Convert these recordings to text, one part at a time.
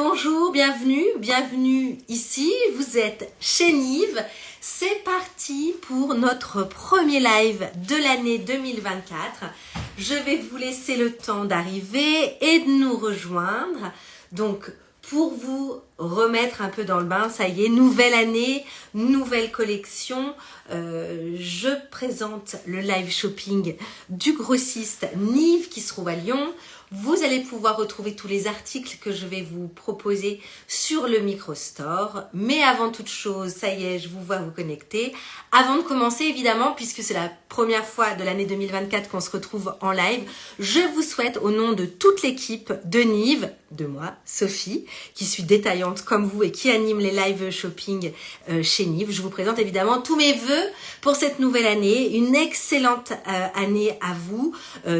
Bonjour, bienvenue ici, vous êtes chez Nive. C'est parti pour notre premier live de l'année 2024. Je vais vous laisser le temps d'arriver et de nous rejoindre. Donc, pour vous remettre un peu dans le bain, ça y est, nouvelle année, nouvelle collection. Je présente le live shopping du grossiste Nive qui se trouve à Lyon. Vous allez pouvoir retrouver tous les articles que je vais vous proposer sur le microstore. Mais avant toute chose, ça y est, je vous vois vous connecter. Avant de commencer, évidemment, puisque c'est la première fois de l'année 2024 qu'on se retrouve en live, je vous souhaite au nom de toute l'équipe de Nive, de moi, Sophie, qui suis détaillante comme vous et qui anime les live shopping chez Nive. Je vous présente évidemment tous mes vœux pour cette nouvelle année. Une excellente année à vous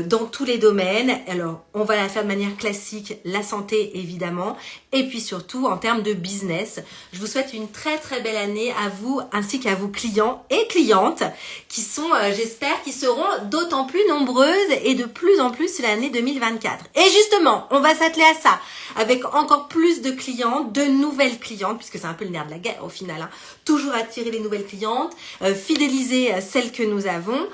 dans tous les domaines. Alors, on va la faire de manière classique, la santé évidemment, et puis surtout en termes de business. Je vous souhaite une très belle année à vous ainsi qu'à vos clients et clientes qui sont, j'espère, qui seront d'autant plus nombreuses et de plus en plus sur l'année 2024. Et justement, on va s'atteler à ça avec encore plus de clients, de nouvelles clientes, puisque c'est un peu le nerf de la guerre au final, hein. Toujours attirer les nouvelles clientes, fidéliser celles que nous avons.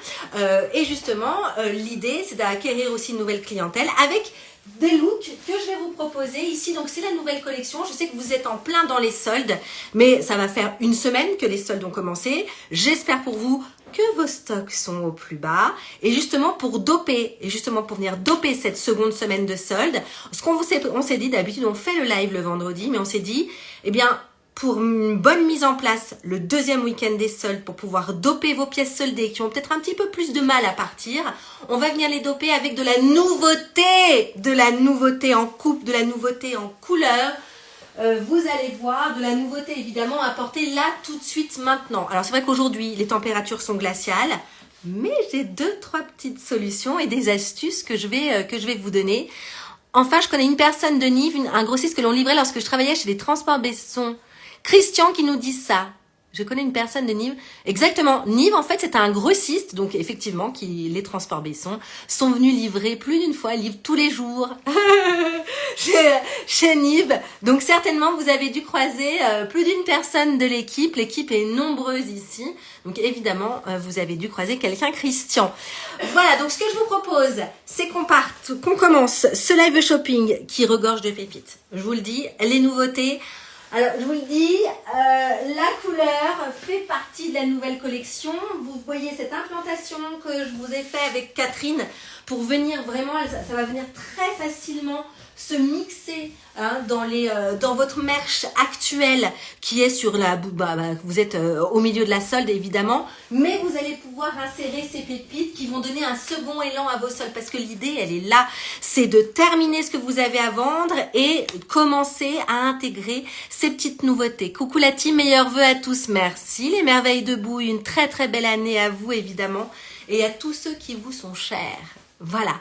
Et justement, l'idée, c'est d'acquérir aussi une nouvelle clientèle avec des looks que je vais vous proposer ici. Donc, c'est la nouvelle collection. Je sais que vous êtes en plein dans les soldes, mais ça va faire une semaine que les soldes ont commencé. J'espère pour vous que vos stocks sont au plus bas. Et justement, pour doper, et justement pour venir doper cette seconde semaine de soldes, on s'est dit, d'habitude, on fait le live le vendredi, mais on s'est dit, eh bien, pour une bonne mise en place, le deuxième week-end des soldes, pour pouvoir doper vos pièces soldées qui ont peut-être un petit peu plus de mal à partir, on va venir les doper avec de la nouveauté en coupe, de la nouveauté en couleur. Vous allez voir, de la nouveauté évidemment apportée là tout de suite maintenant. Alors c'est vrai qu'aujourd'hui les températures sont glaciales, mais j'ai 2-3 petites solutions et des astuces que je vais vous donner. Enfin, je connais une personne de Nive, un grossiste que l'on livrait lorsque je travaillais chez les transports Besson, Christian, qui nous dit ça. Je connais une personne de Nive. Exactement. Nive, en fait, c'est un grossiste. Donc, effectivement, les transports Besson sont venus livrer plus d'une fois, livrent tous les jours chez Nive. Donc, certainement, vous avez dû croiser plus d'une personne de l'équipe. L'équipe est nombreuse ici. Donc, évidemment, vous avez dû croiser quelqu'un, Christian. Voilà. Donc, ce que je vous propose, c'est qu'on commence ce live shopping qui regorge de pépites. Je vous le dis, les nouveautés. Alors, je vous le dis, la couleur fait partie de la nouvelle collection. Vous voyez cette implantation que je vous ai fait avec Catherine pour venir vraiment, ça va venir très facilement se mixer hein, dans votre merch actuelle qui est sur la... vous êtes au milieu de la solde évidemment, mais vous allez pouvoir insérer ces pépites qui vont donner un second élan à vos soldes parce que l'idée elle est là, c'est de terminer ce que vous avez à vendre et commencer à intégrer ces petites nouveautés. Coucou la team, meilleurs vœux à tous, merci les merveilles debout, une très belle année à vous évidemment et à tous ceux qui vous sont chers. Voilà,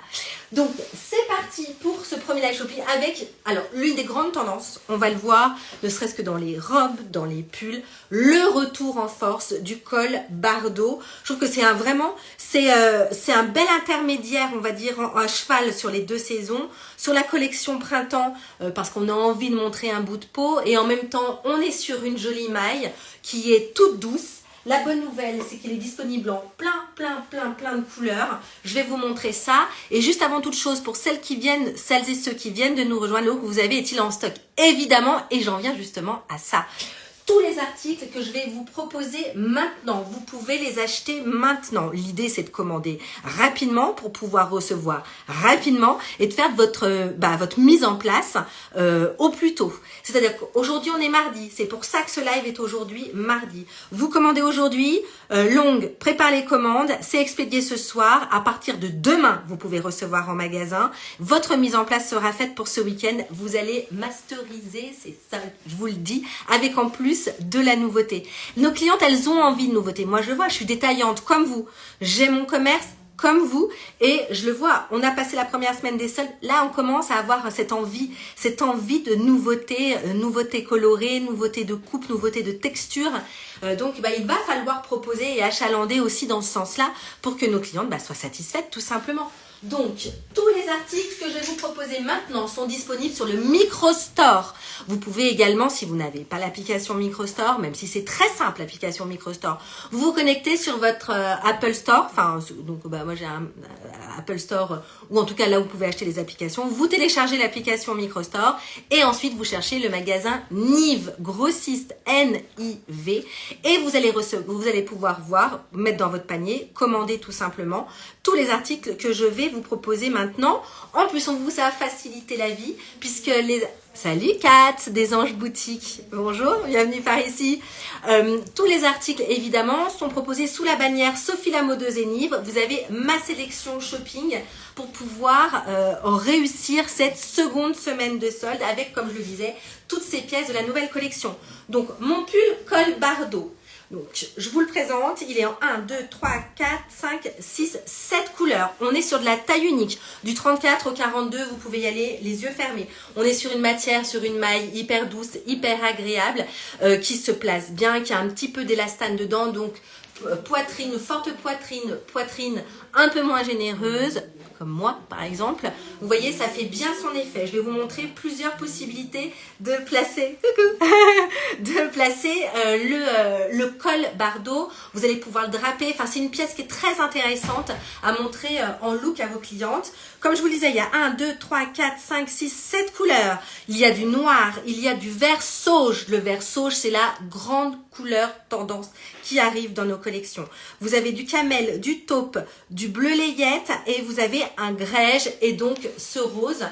donc c'est parti pour ce premier live shopping avec, alors l'une des grandes tendances, on va le voir, ne serait-ce que dans les robes, dans les pulls, le retour en force du col Bardot. Je trouve que c'est un bel intermédiaire, on va dire, à cheval sur les deux saisons, sur la collection printemps, parce qu'on a envie de montrer un bout de peau, et en même temps, on est sur une jolie maille qui est toute douce. La bonne nouvelle, c'est qu'il est disponible en plein de couleurs. Je vais vous montrer ça. Et juste avant toute chose, pour celles et ceux qui viennent de nous rejoindre, le look que vous avez est-il en stock? Évidemment, et j'en viens justement à ça. Tous les articles que je vais vous proposer maintenant, vous pouvez les acheter maintenant. L'idée, c'est de commander rapidement pour pouvoir recevoir rapidement et de faire votre mise en place au plus tôt. C'est-à-dire qu'aujourd'hui, on est mardi. C'est pour ça que ce live est aujourd'hui mardi. Vous commandez aujourd'hui, Longue prépare les commandes, c'est expédié ce soir. À partir de demain, vous pouvez recevoir en magasin. Votre mise en place sera faite pour ce week-end. Vous allez masteriser, c'est ça, je vous le dis, avec en plus de la nouveauté. Nos clientes, elles ont envie de nouveauté. Moi, je le vois, je suis détaillante comme vous. J'ai mon commerce comme vous et je le vois. On a passé la première semaine des soldes. Là, on commence à avoir cette envie de nouveauté colorée, nouveauté de coupe, nouveauté de texture. Donc, il va falloir proposer et achalander aussi dans ce sens-là pour que nos clientes soient satisfaites tout simplement. Donc, tous les articles que je vais vous proposer maintenant sont disponibles sur le Microstore. Vous pouvez également, si vous n'avez pas l'application Microstore, même si c'est très simple l'application Microstore, vous vous connectez sur votre Apple Store. Enfin, donc moi j'ai un Apple Store, ou en tout cas là où vous pouvez acheter les applications. Vous téléchargez l'application Microstore et ensuite vous cherchez le magasin Nive, grossiste N-I-V, et vous allez pouvoir voir, mettre dans votre panier, commander tout simplement tous les articles que je vais vous proposer maintenant. En plus, ça va faciliter la vie puisque les... Salut Kat, des Anges Boutique. Bonjour, bienvenue par ici. Tous les articles, évidemment, sont proposés sous la bannière Sophie la modeuse et Nive. Vous avez ma sélection shopping pour pouvoir réussir cette seconde semaine de solde avec, comme je le disais, toutes ces pièces de la nouvelle collection. Donc, mon pull col Bardot. Donc, je vous le présente, il est en 1, 2, 3, 4, 5, 6, 7 couleurs. On est sur de la taille unique. Du 34 au 42, vous pouvez y aller les yeux fermés. On est sur une matière, sur une maille hyper douce, hyper agréable, qui se place bien, qui a un petit peu d'élastane dedans. Donc, poitrine, forte poitrine, poitrine un peu moins généreuse, comme moi par exemple. Vous voyez, ça fait bien son effet. Je vais vous montrer plusieurs possibilités de placer, de placer le col Bardot. Vous allez pouvoir le draper. Enfin, c'est une pièce qui est très intéressante à montrer en look à vos clientes. Comme je vous le disais, il y a 1, 2, 3, 4, 5, 6, 7 couleurs. Il y a du noir, il y a du vert sauge. Le vert sauge, c'est la grande couleur tendance qui arrive dans nos collections. Vous avez du camel, du taupe, du bleu layette et vous avez un grège et donc ce rose.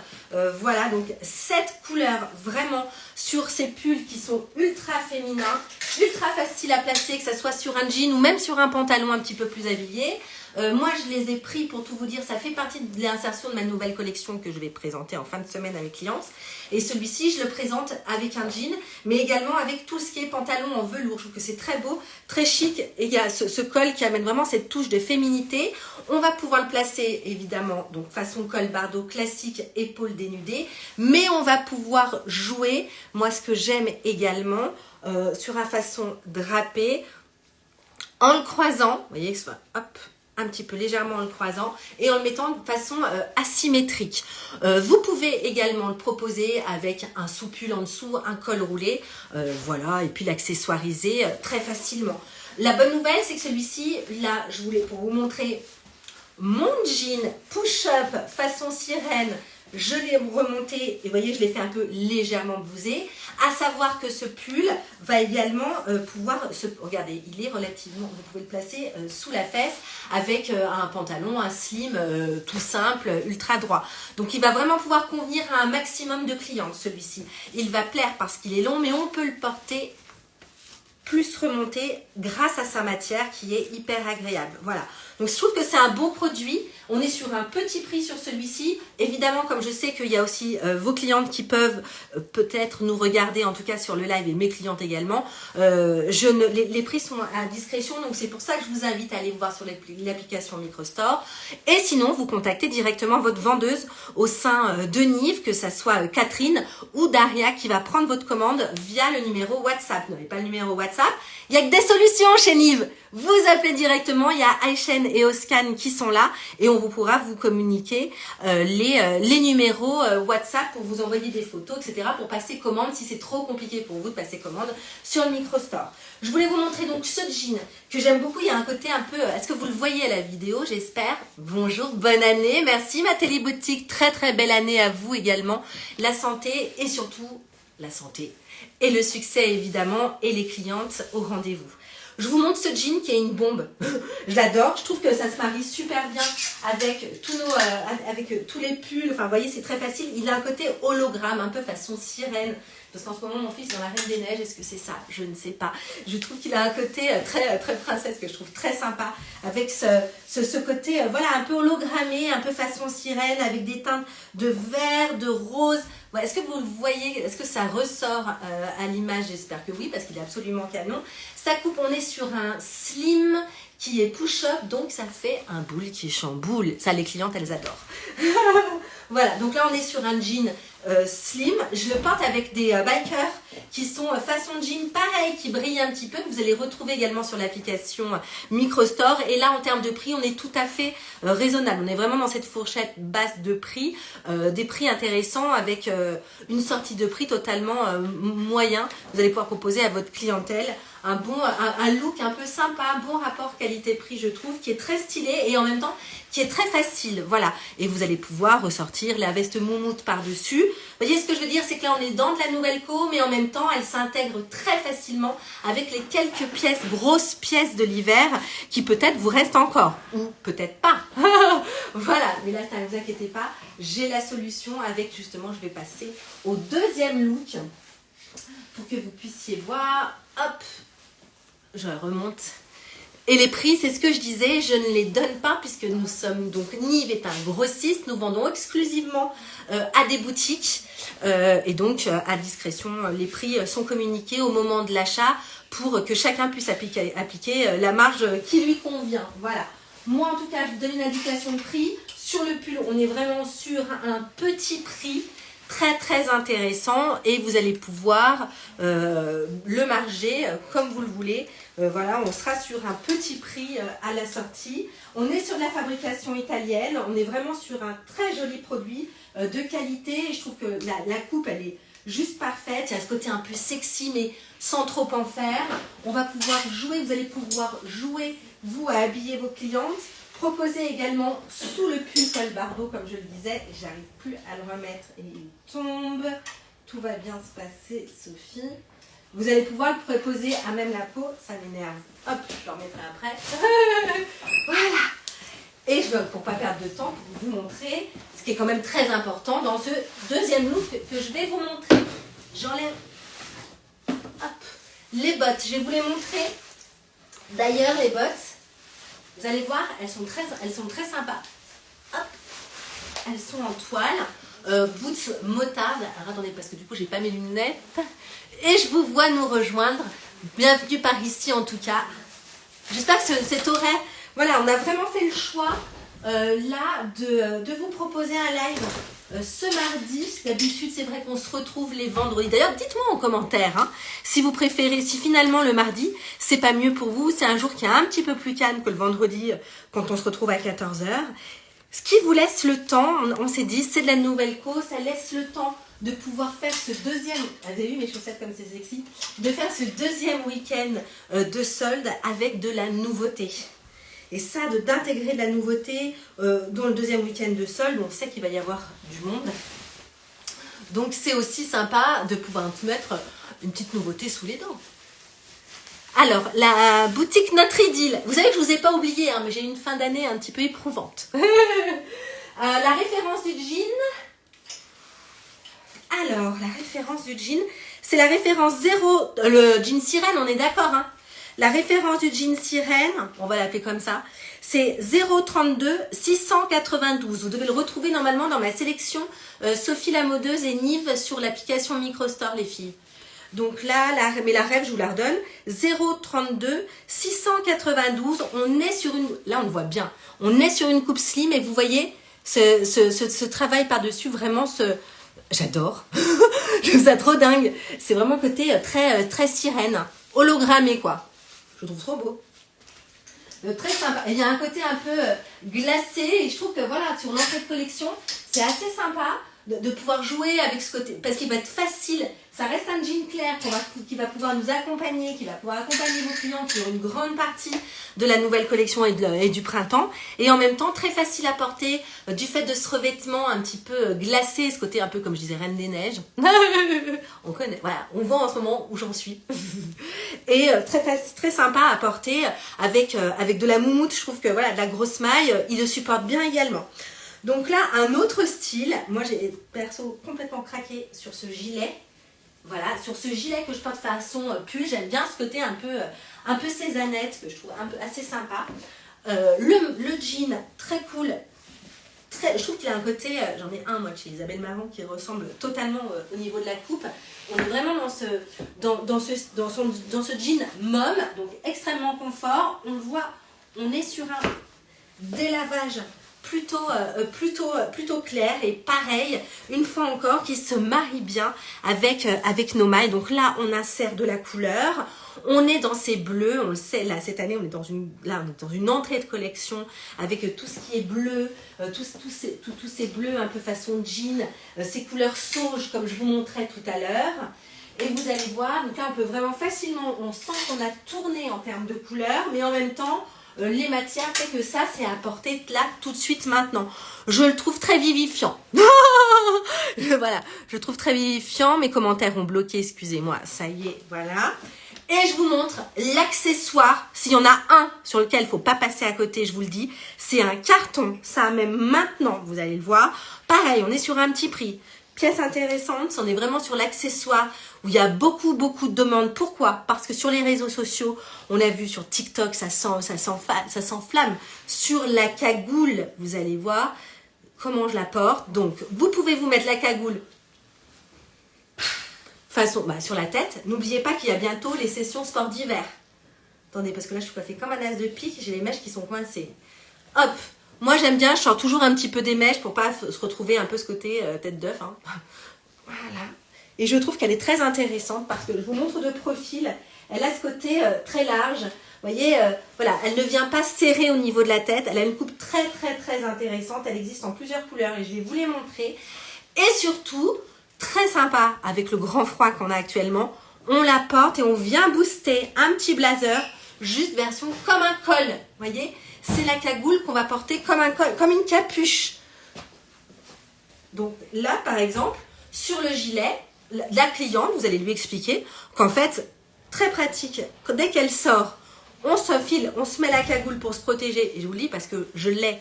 Voilà, donc 7 couleurs vraiment sur ces pulls qui sont ultra féminins, ultra faciles à placer, que ce soit sur un jean ou même sur un pantalon un petit peu plus habillé. Moi, je les ai pris, pour tout vous dire, ça fait partie de l'insertion de ma nouvelle collection que je vais présenter en fin de semaine à mes clientes. Et celui-ci, je le présente avec un jean, mais également avec tout ce qui est pantalon en velours. Je trouve que c'est très beau, très chic. Et il y a ce col qui amène vraiment cette touche de féminité. On va pouvoir le placer, évidemment, donc façon col Bardot classique, épaule dénudée. Mais on va pouvoir jouer, moi, ce que j'aime également, sur la façon drapée, en le croisant. Vous voyez, que ce soit, hop, un petit peu légèrement en le croisant et en le mettant de façon asymétrique. Vous pouvez également le proposer avec un sous-pull en dessous, un col roulé, voilà, et puis l'accessoiriser très facilement. La bonne nouvelle, c'est que celui-ci, là, je voulais pour vous montrer mon jean push-up façon sirène. Je l'ai remonté et vous voyez, je l'ai fait un peu légèrement bouser. À savoir que ce pull va également pouvoir se... Regardez, il est relativement... Vous pouvez le placer sous la fesse avec un pantalon, un slim tout simple, ultra droit. Donc, il va vraiment pouvoir convenir à un maximum de clientes, celui-ci. Il va plaire parce qu'il est long, mais on peut le porter plus remonté grâce à sa matière qui est hyper agréable. Voilà. Donc, je trouve que c'est un beau produit. On est sur un petit prix sur celui-ci. Évidemment, comme je sais qu'il y a aussi vos clientes qui peuvent peut-être nous regarder, en tout cas sur le live, et mes clientes également, les prix sont à discrétion. Donc, c'est pour ça que je vous invite à aller voir sur l'application Microstore. Et sinon, vous contactez directement votre vendeuse au sein de Nive, que ça soit Catherine ou Daria, qui va prendre votre commande via le numéro WhatsApp. Vous n'avez pas le numéro WhatsApp. Il n'y a que des solutions chez Nive. Vous appelez directement, il y a Aïchen et Oscan qui sont là et on vous pourra vous communiquer les numéros WhatsApp pour vous envoyer des photos, etc. pour passer commande si c'est trop compliqué pour vous de passer commande sur le Microstore. Je voulais vous montrer donc ce jean que j'aime beaucoup. Il y a un côté un peu... Est-ce que vous le voyez à la vidéo? J'espère. Bonjour, bonne année. Merci ma téléboutique. Très très belle année à vous également. La santé et surtout la santé. Et le succès évidemment et les clientes au rendez-vous. Je vous montre ce jean qui est une bombe. Je l'adore. Je trouve que ça se marie super bien avec tous les pulls. Enfin, vous voyez, c'est très facile. Il a un côté hologramme, un peu façon sirène. Parce qu'en ce moment, mon fils est dans la Reine des Neiges. Est-ce que c'est ça? Je ne sais pas. Je trouve qu'il a un côté très, très princesse que je trouve très sympa. Avec ce côté, voilà, un peu hologrammé, un peu façon sirène, avec des teintes de vert, de rose. Ouais, est-ce que vous le voyez? Est-ce que ça ressort à l'image? J'espère que oui, parce qu'il est absolument canon. Sa coupe, on est sur un slim qui est push-up, donc ça fait un boule qui chamboule. Ça, les clientes, elles adorent. Voilà, donc là, on est sur un jean slim. Je le porte avec des bikers qui sont façon jean, pareil, qui brillent un petit peu, que vous allez retrouver également sur l'application Microstore. Et là, en termes de prix, on est tout à fait raisonnable. On est vraiment dans cette fourchette basse de prix, des prix intéressants avec une sortie de prix totalement moyen. Vous allez pouvoir proposer à votre clientèle un look un peu sympa, bon rapport qualité-prix, je trouve, qui est très stylé et en même temps qui est très facile. Voilà. Et vous allez pouvoir ressortir la veste moumoute par-dessus. Vous voyez ce que je veux dire, c'est que là on est dans de la nouvelle co, mais en même temps elle s'intègre très facilement avec les quelques pièces, grosses pièces de l'hiver qui peut-être vous restent encore, ou peut-être pas. Voilà, mais là ne vous inquiétez pas, j'ai la solution avec justement, je vais passer au deuxième look pour que vous puissiez voir. Hop, je remonte. Et les prix, c'est ce que je disais, je ne les donne pas puisque nous sommes donc, Nive est un grossiste, nous vendons exclusivement à des boutiques et donc à discrétion, les prix sont communiqués au moment de l'achat pour que chacun puisse appliquer la marge qui lui convient. Voilà. Moi en tout cas, je vous donne une indication de prix. Sur le pull, on est vraiment sur un petit prix très intéressant et vous allez pouvoir le marger comme vous le voulez. Voilà, on sera sur un petit prix à la sortie. On est sur de la fabrication italienne, on est vraiment sur un très joli produit de qualité. Je trouve que la coupe, elle est juste parfaite. Il y a ce côté un peu sexy, mais sans trop en faire. On va pouvoir jouer, vous allez pouvoir jouer, vous, à habiller vos clientes. Proposer également sous le pull col bardeau, comme je le disais. J'arrive plus à le remettre et il tombe. Tout va bien se passer, Sophie. Vous allez pouvoir le proposer à même la peau, ça m'énerve. Hop, je le remettrai après. Voilà. Et pour ne pas perdre de temps, pour vous montrer ce qui est quand même très important dans ce deuxième look que je vais vous montrer. J'enlève les bottes. Je vais vous les montrer. D'ailleurs, les bottes, vous allez voir, elles sont très sympas. Hop. Elles sont en toile. Boots motarde. Alors attendez, parce que du coup, j'ai pas mes lunettes. Et je vous vois nous rejoindre. Bienvenue par ici en tout cas. J'espère que cet horaire... Voilà, on a vraiment fait le choix là de vous proposer un live ce mardi. D'habitude, c'est vrai qu'on se retrouve les vendredis. D'ailleurs, dites-moi en commentaire hein, si vous préférez, si finalement le mardi, c'est pas mieux pour vous. C'est un jour qui est un petit peu plus calme que le vendredi quand on se retrouve à 14 h. Ce qui vous laisse le temps, on s'est dit, c'est de la nouvelle co, ça laisse le temps de pouvoir faire ce deuxième, vous avez vu mes chaussettes comme c'est sexy, de faire ce deuxième week-end de solde avec de la nouveauté. Et ça, d'intégrer de la nouveauté dans le deuxième week-end de solde, on sait qu'il va y avoir du monde. Donc c'est aussi sympa de pouvoir mettre une petite nouveauté sous les dents. Alors, la boutique Notre Idylle. Vous savez que je ne vous ai pas oublié, hein, mais j'ai une fin d'année un petit peu éprouvante. La référence du jean. Alors, la référence du jean, c'est la référence 0, le jean sirène, on est d'accord, hein. La référence du jean sirène, on va l'appeler comme ça, c'est 032 692. Vous devez le retrouver normalement dans ma sélection Sophie la modeuse et Nive sur l'application Microstore, les filles. Donc là, mais la rêve, je vous la redonne, 032 692. On est sur une, là on le voit bien, on est sur une coupe slim et vous voyez ce travail par-dessus, vraiment j'adore. Je trouve ça trop dingue. C'est vraiment côté très sirène, hologrammé quoi. Je trouve trop beau. Très sympa. Il y a un côté un peu glacé et je trouve que voilà, sur l'entrée de collection, c'est assez sympa de pouvoir jouer avec ce côté, parce qu'il va être facile. Ça reste un jean clair qui va pouvoir nous accompagner, qui va pouvoir accompagner vos clients sur une grande partie de la nouvelle collection et du printemps. Et en même temps, très facile à porter du fait de ce revêtement un petit peu glacé, ce côté un peu comme je disais, Reine des Neiges. On connaît, voilà, on voit en ce moment où j'en suis. Et très sympa à porter avec de la moumoute. Je trouve que voilà, de la grosse maille, il le supporte bien également. Donc là, un autre style. Moi, j'ai perso complètement craqué sur ce gilet. Voilà, sur ce gilet que je porte façon pull, j'aime bien ce côté un peu césanette que je trouve assez sympa. Le jean, très cool. Je trouve qu'il a un côté, j'en ai un moi de chez Isabelle Marant qui ressemble totalement au niveau de la coupe. On est vraiment dans ce jean mom, donc extrêmement confort. On le voit, on est sur un délavage plutôt clair et pareil, une fois encore, qui se marie bien avec nos mailles. Donc là, on insère de la couleur. On est dans ces bleus, on le sait, là, cette année, on est dans une entrée de collection avec tout ce qui est bleu, tous ces bleus un peu façon jean, ces couleurs sauges, comme je vous montrais tout à l'heure. Et vous allez voir, donc là, on peut vraiment facilement, on sent qu'on a tourné en termes de couleurs, mais en même temps, les matières fait que ça, c'est à porter là, tout de suite, maintenant. Je le trouve très vivifiant. Voilà, je le trouve très vivifiant. Mes commentaires ont bloqué, excusez-moi. Ça y est, voilà. Et je vous montre l'accessoire. S'il y en a un sur lequel il ne faut pas passer à côté, je vous le dis, c'est un carton. Ça, même maintenant, vous allez le voir. Pareil, on est sur un petit prix. Pièce intéressante, on est vraiment sur l'accessoire où il y a beaucoup de demandes. Pourquoi? Parce que sur les réseaux sociaux, on a vu sur TikTok, ça s'enflamme. Sur la cagoule, vous allez voir comment je la porte. Donc, vous pouvez vous mettre la cagoule sur la tête. N'oubliez pas qu'il y a bientôt les sessions sport d'hiver. Attendez, parce que là, je suis coiffée comme un as de pique. J'ai les mèches qui sont coincées. Hop! Moi, j'aime bien, je sors toujours un petit peu des mèches pour pas se retrouver un peu ce côté tête d'œuf. Hein. Voilà. Et je trouve qu'elle est très intéressante parce que je vous montre de profil. Elle a ce côté très large. Vous voyez, voilà, elle ne vient pas serrer au niveau de la tête. Elle a une coupe très intéressante. Elle existe en plusieurs couleurs et je vais vous les montrer. Et surtout, très sympa avec le grand froid qu'on a actuellement. On la porte et on vient booster un petit blazer, juste version comme un col. Vous voyez, c'est la cagoule qu'on va porter comme un col, comme une capuche. Donc là, par exemple, sur le gilet, la cliente, vous allez lui expliquer qu'en fait, très pratique, dès qu'elle sort, on s'enfile, on se met la cagoule pour se protéger. Et je vous le dis parce que je l'ai,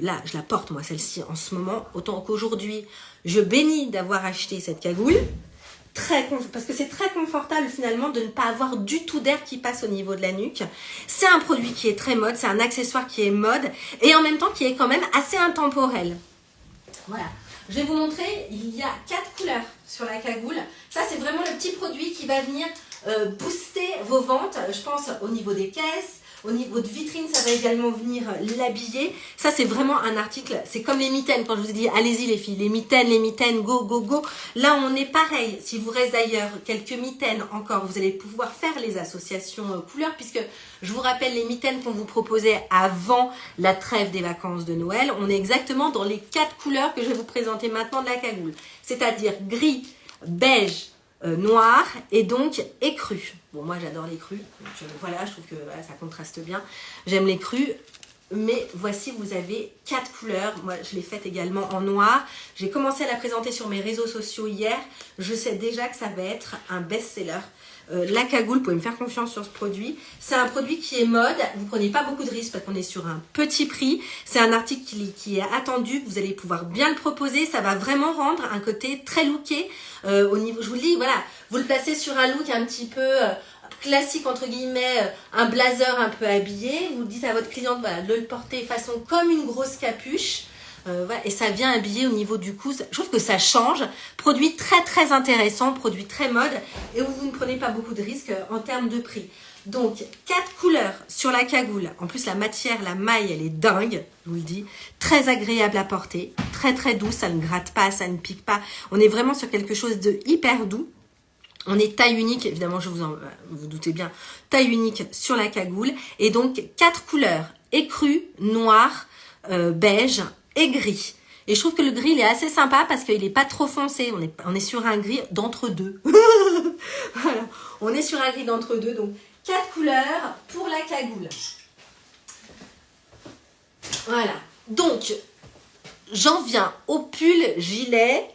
là, je la porte moi celle-ci en ce moment, autant qu'aujourd'hui, je bénis d'avoir acheté cette cagoule. Parce que c'est très confortable finalement de ne pas avoir du tout d'air qui passe au niveau de la nuque. C'est un produit qui est très mode, c'est un accessoire qui est mode et en même temps qui est quand même assez intemporel. Voilà, je vais vous montrer, il y a 4 couleurs sur la cagoule. Ça c'est vraiment le petit produit qui va venir booster vos ventes, je pense au niveau des caisses. Au niveau de vitrine, ça va également venir l'habiller. Ça, c'est vraiment un article. C'est comme les mitaines. Quand je vous ai dit, allez-y les filles, les mitaines, go. Là, on est pareil. Si vous reste d'ailleurs quelques mitaines encore, vous allez pouvoir faire les associations couleurs. Puisque, je vous rappelle, les mitaines qu'on vous proposait avant la trêve des vacances de Noël, on est exactement dans les 4 couleurs que je vais vous présenter maintenant de la cagoule. C'est-à-dire gris, beige, noir et donc écru. Bon, moi j'adore les crus, donc voilà, je trouve que voilà, ça contraste bien. J'aime les crus, mais voici, vous avez 4 couleurs. Moi je l'ai faite également en noir. J'ai commencé à la présenter sur mes réseaux sociaux hier. Je sais déjà que ça va être un best-seller. La cagoule, vous pouvez me faire confiance sur ce produit. C'est un produit qui est mode. Vous prenez pas beaucoup de risques parce qu'on est sur un petit prix. C'est un article qui est attendu. Vous allez pouvoir bien le proposer. Ça va vraiment rendre un côté très looké. Au niveau, je vous le dis, voilà, vous le placez sur un look un petit peu classique entre guillemets, un blazer un peu habillé. Vous dites à votre cliente voilà, de le porter façon comme une grosse capuche. Voilà, et ça vient habiller au niveau du cou. Je trouve que ça change. Produit très intéressant, produit très mode et où vous ne prenez pas beaucoup de risques en termes de prix. Donc 4 couleurs sur la cagoule. En plus la matière, la maille, elle est dingue, je vous le dis. Très agréable à porter, très douce, ça ne gratte pas, ça ne pique pas. On est vraiment sur quelque chose de hyper doux. On est taille unique, évidemment, vous doutez bien, taille unique sur la cagoule. Et donc 4 couleurs, écru, noir, beige et gris. Et je trouve que le gris, il est assez sympa parce qu'il n'est pas trop foncé. On est sur un gris d'entre-deux. Voilà. On est sur un gris d'entre-deux. Donc, 4 couleurs pour la cagoule. Voilà. Donc, j'en viens au pull gilet.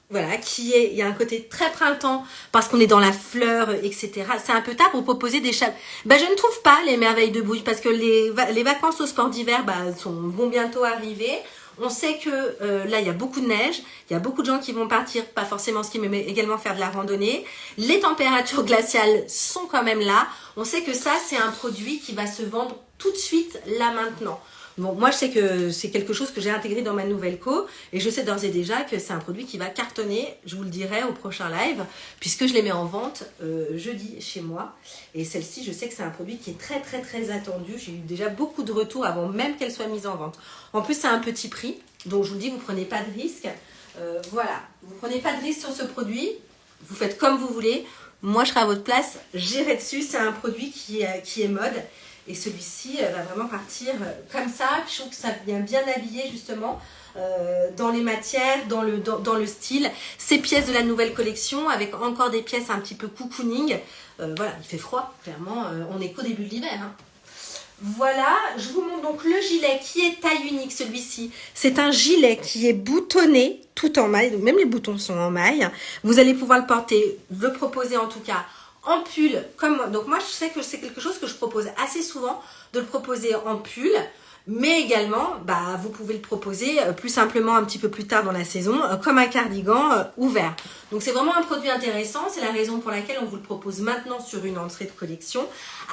Voilà, il y a un côté très printemps parce qu'on est dans la fleur, etc. C'est un peu tard pour proposer des chapes. Ben, je ne trouve pas les merveilles de Bouille parce que les vacances au sport d'hiver vont bientôt arriver. On sait que là, il y a beaucoup de neige. Il y a beaucoup de gens qui vont partir, pas forcément ski, mais également faire de la randonnée. Les températures glaciales sont quand même là. On sait que ça, c'est un produit qui va se vendre tout de suite, là, maintenant. Bon, moi, je sais que c'est quelque chose que j'ai intégré dans ma nouvelle co et je sais d'ores et déjà que c'est un produit qui va cartonner, je vous le dirai au prochain live, puisque je les mets en vente jeudi chez moi. Et celle-ci, je sais que c'est un produit qui est très très très attendu. J'ai eu déjà beaucoup de retours avant même qu'elle soit mise en vente. En plus, c'est un petit prix, donc je vous le dis, vous ne prenez pas de risque. Voilà, vous ne prenez pas de risque sur ce produit, vous faites comme vous voulez. Moi, je serai à votre place, j'irai dessus. C'est un produit qui est mode. Et celui-ci va vraiment partir comme ça. Je trouve que ça vient bien habillé justement dans les matières, dans le style. Ces pièces de la nouvelle collection avec encore des pièces un petit peu cocooning. Voilà, il fait froid, clairement. On est qu'au début de l'hiver. Hein. Voilà, je vous montre donc le gilet qui est taille unique, celui-ci. C'est un gilet qui est boutonné tout en maille, donc même les boutons sont en maille. Vous allez pouvoir le porter, le proposer en tout cas en pull. Donc moi, je sais que c'est quelque chose que je propose assez souvent, de le proposer en pull. Mais également, vous pouvez le proposer plus simplement un petit peu plus tard dans la saison, comme un cardigan ouvert. Donc c'est vraiment un produit intéressant, c'est la raison pour laquelle on vous le propose maintenant sur une entrée de collection.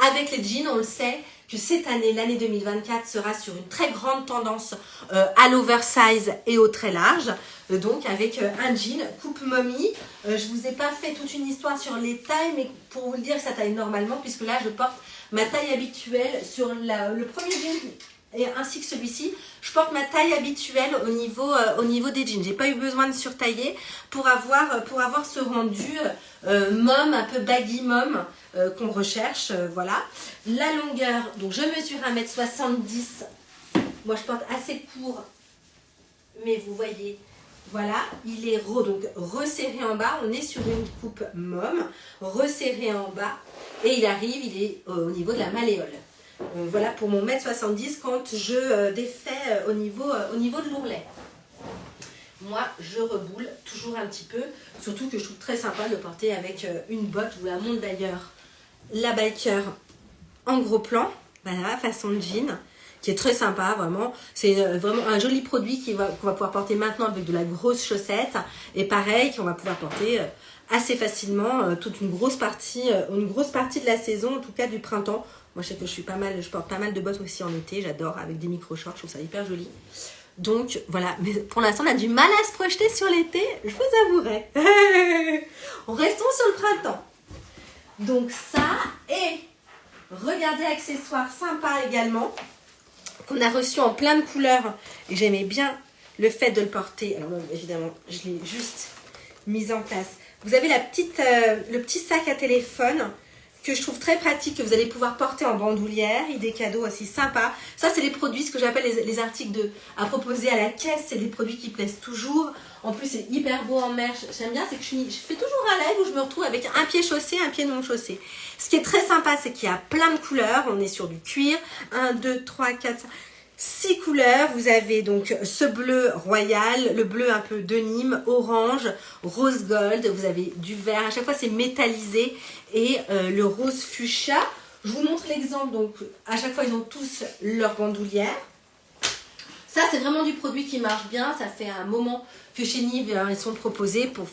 Avec les jeans, on le sait que cette année, l'année 2024, sera sur une très grande tendance à l'oversize et au très large. Donc avec un jean coupe mommy. Je vous ai pas fait toute une histoire sur les tailles, mais pour vous le dire, ça taille normalement, puisque là je porte ma taille habituelle sur le premier jean. Et ainsi que celui-ci, je porte ma taille habituelle au niveau des jeans. J'ai pas eu besoin de surtailler pour avoir ce rendu mom, un peu baggy mom qu'on recherche. Voilà. La longueur, donc je mesure 1m70. Moi, je porte assez court, mais vous voyez, voilà, il est donc resserré en bas. On est sur une coupe mom, resserré en bas. Et il arrive, il est au niveau de la malléole. Voilà pour mon 1m70 quand je défais au niveau de l'ourlet. Moi, je reboule toujours un petit peu, surtout que je trouve très sympa de le porter avec une botte. Je vous la montre d'ailleurs, la biker en gros plan, voilà, façon de jean, qui est très sympa, vraiment. C'est vraiment un joli produit qu'on va pouvoir porter maintenant avec de la grosse chaussette. Et pareil, qu'on va pouvoir porter assez facilement toute une grosse partie de la saison, en tout cas du printemps. Moi, je sais que je porte pas mal de bottes aussi en été, j'adore, avec des micro-shorts, je trouve ça hyper joli. Donc, voilà, mais pour l'instant, on a du mal à se projeter sur l'été, je vous avouerai. Restons sur le printemps. Donc ça, et regardez, accessoires sympas également, qu'on a reçu en plein de couleurs, et j'aimais bien le fait de le porter. Alors, évidemment, je l'ai juste mise en place. Vous avez le petit sac à téléphone, que je trouve très pratique, que vous allez pouvoir porter en bandoulière, et des cadeaux aussi sympas. Ça, c'est les produits, ce que j'appelle les articles à proposer à la caisse. C'est des produits qui plaisent toujours. En plus, c'est hyper beau en mer. J'aime bien, c'est que je fais toujours un live où je me retrouve avec un pied chaussé, un pied non chaussé. Ce qui est très sympa, c'est qu'il y a plein de couleurs. On est sur du cuir. 1, 2, 3, 4, 5... 6 couleurs, vous avez donc ce bleu royal, le bleu un peu de Nîmes, orange, rose gold, vous avez du vert, à chaque fois c'est métallisé, et le rose fuchsia. Je vous montre l'exemple, donc à chaque fois ils ont tous leur bandoulière. Ça c'est vraiment du produit qui marche bien, ça fait un moment que chez Nive ils sont proposés pour...